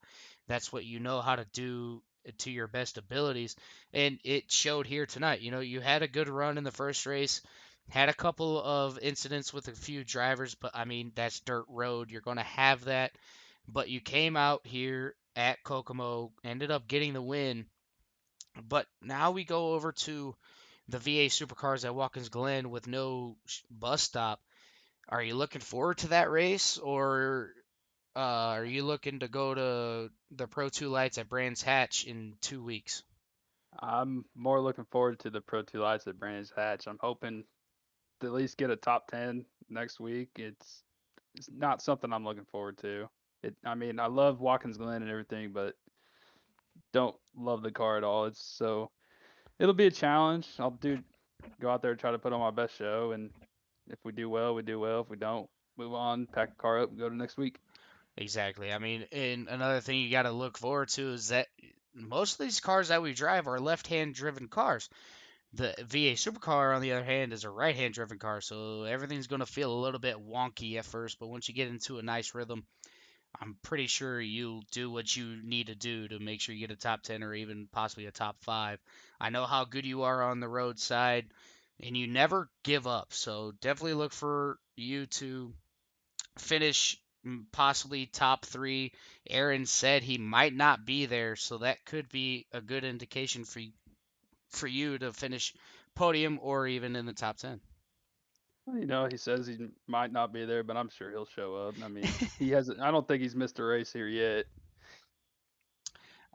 That's what you know how to do to your best abilities, and it showed here tonight. You had a good run in the first race. Had a couple of incidents with a few drivers, but I mean, that's dirt road. You're going to have that. But you came out here at Kokomo, ended up getting the win. But now we go over to the VA Supercars at Watkins Glen with no bus stop. Are you looking forward to that race, or are you looking to go to the Pro 2 Lights at Brands Hatch in 2 weeks? I'm more looking forward to the Pro 2 Lights at Brands Hatch. I'm hoping to at least get a top 10 next week. It's not something I'm looking forward to. I mean, I love Watkins Glen and everything, but don't love the car at all. It'll be a challenge. Go out there and try to put on my best show, and if we do well, we do well. If we don't, move on, pack the car up, and go to next week. Exactly. I mean, and another thing you got to look forward to is that most of these cars that we drive are left-hand driven cars. The VA Supercar, on the other hand, is a right-hand driven car, so everything's going to feel a little bit wonky at first, but once you get into a nice rhythm, I'm pretty sure you'll do what you need to do to make sure you get a top 10 or even possibly a top 5. I know how good you are on the roadside, and you never give up, so definitely look for you to finish possibly top 3. Aaron said he might not be there, so that could be a good indication for you to finish podium or even in the top 10. He says he might not be there, but I'm sure he'll show up. I mean, he hasn't. I don't think he's missed a race here yet.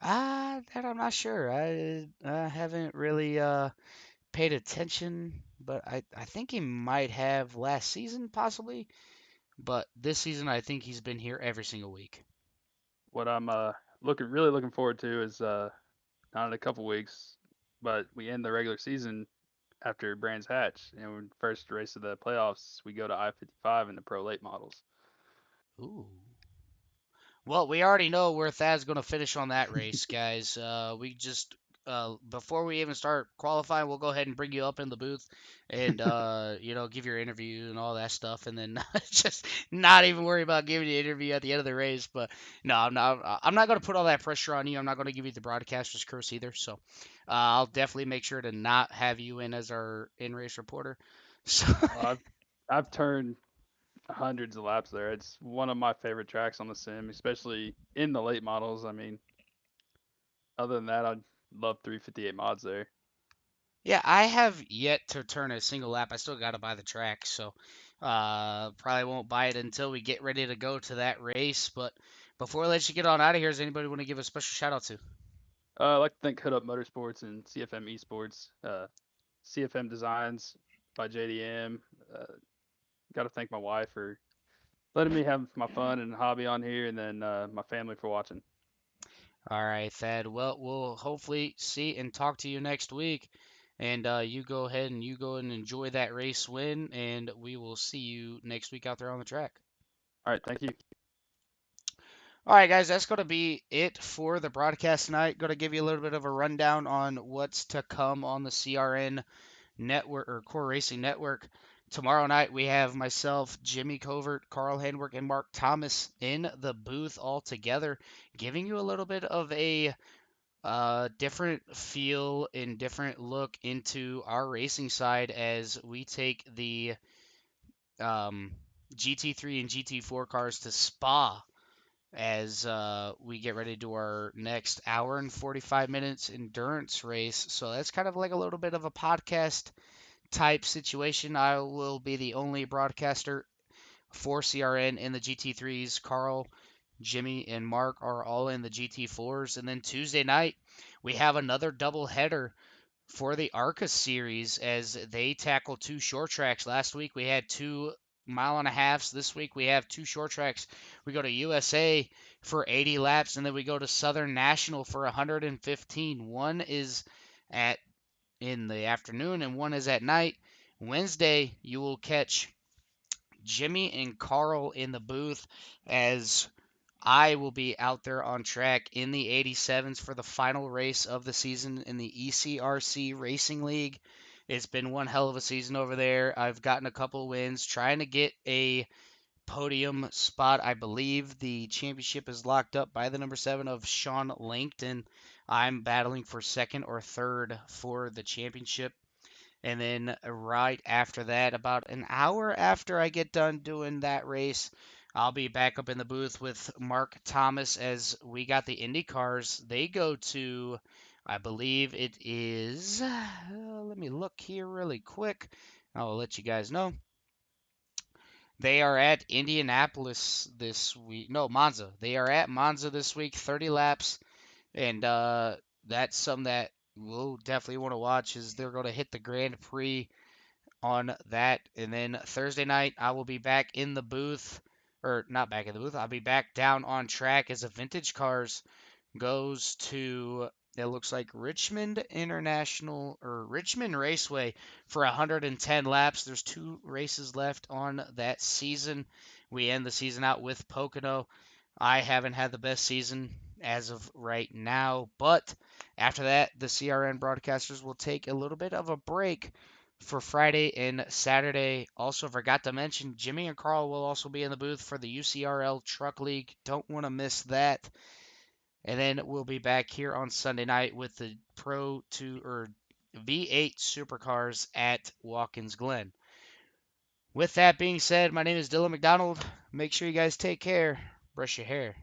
That I'm not sure. I haven't really paid attention, but I think he might have last season possibly, but this season I think he's been here every single week. What I'm really looking forward to is not in a couple weeks, but we end the regular season after Brands Hatch, and first race of the playoffs, we go to I-55 in the Pro Late models. Ooh. Well, we already know where Thad's going to finish on that race, guys. We just before we even start qualifying, we'll go ahead and bring you up in the booth and give your interview and all that stuff, and then just not even worry about giving you an interview at the end of the race. But no, I'm not. I'm not going to put all that pressure on you. I'm not going to give you the broadcaster's curse either. So I'll definitely make sure to not have you in as our in-race reporter. So I've turned hundreds of laps there. It's one of my favorite tracks on the sim, especially in the late models. I mean, other than that, I'd love 358 mods there. Yeah, I have yet to turn a single lap. I still got to buy the track, so probably won't buy it until we get ready to go to that race. But before I let you get on out of here, does anybody want to give a special shout out to? I'd like to thank Hood Up Motorsports and CFM Esports, CFM Designs by JDM. Got to thank my wife for letting me have my fun and hobby on here, and then my family for watching. All right, Thad. Well, we'll hopefully see and talk to you next week. And you go ahead and enjoy that race win, and we will see you next week out there on the track. All right, thank you. All right, guys, that's going to be it for the broadcast tonight. Going to give you a little bit of a rundown on what's to come on the CRN network or Core Racing Network. Tomorrow night, we have myself, Jimmy Covert, Carl Handwerk, and Mark Thomas in the booth all together, giving you a little bit of a different feel and different look into our racing side as we take the um, GT3 and GT4 cars to Spa as we get ready to do our next hour and 45 minutes endurance race. So that's kind of like a little bit of a podcast type situation. I will be the only broadcaster for CRN in the GT3s. Carl, Jimmy, and Mark are all in the GT4s. And then Tuesday night, we have another double header for the ARCA series as they tackle two short tracks. Last week we had 2.5 miles. This week we have two short tracks. We go to USA for 80 laps, and then we go to Southern National for 115. One is at in the afternoon, and one is at night. Wednesday, you will catch Jimmy and Carl in the booth as I will be out there on track in the 87s for the final race of the season in the ECRC Racing League. It's been one hell of a season over there. I've gotten a couple wins, trying to get a podium spot. I believe the championship is locked up by the number 7 of Sean Langton. I'm battling for second or third for the championship. And then right after that, about an hour after I get done doing that race, I'll be back up in the booth with Mark Thomas as we got the Indy cars. They go to, I believe it is, let me look here really quick. I'll let you guys know. They are at Indianapolis this week. No, Monza. They are at Monza this week, 30 laps. And that's something that we'll definitely want to watch is they're going to hit the Grand Prix on that. And then Thursday night, I will be back in the booth, or not back in the booth. I'll be back down on track as a Vintage Cars goes to, it looks like Richmond International or Richmond Raceway for 110 laps. There's 2 races left on that season. We end the season out with Pocono. I haven't had the best season as of right now, but after that, the CRN broadcasters will take a little bit of a break for Friday and Saturday. Also, forgot to mention, Jimmy and Carl will also be in the booth for the UCRL Truck League. Don't want to miss that. And then we'll be back here on Sunday night with the Pro 2 or V8 Supercars at Watkins Glen. With that being said, my name is Dylan McDonald. Make sure you guys take care. Brush your hair.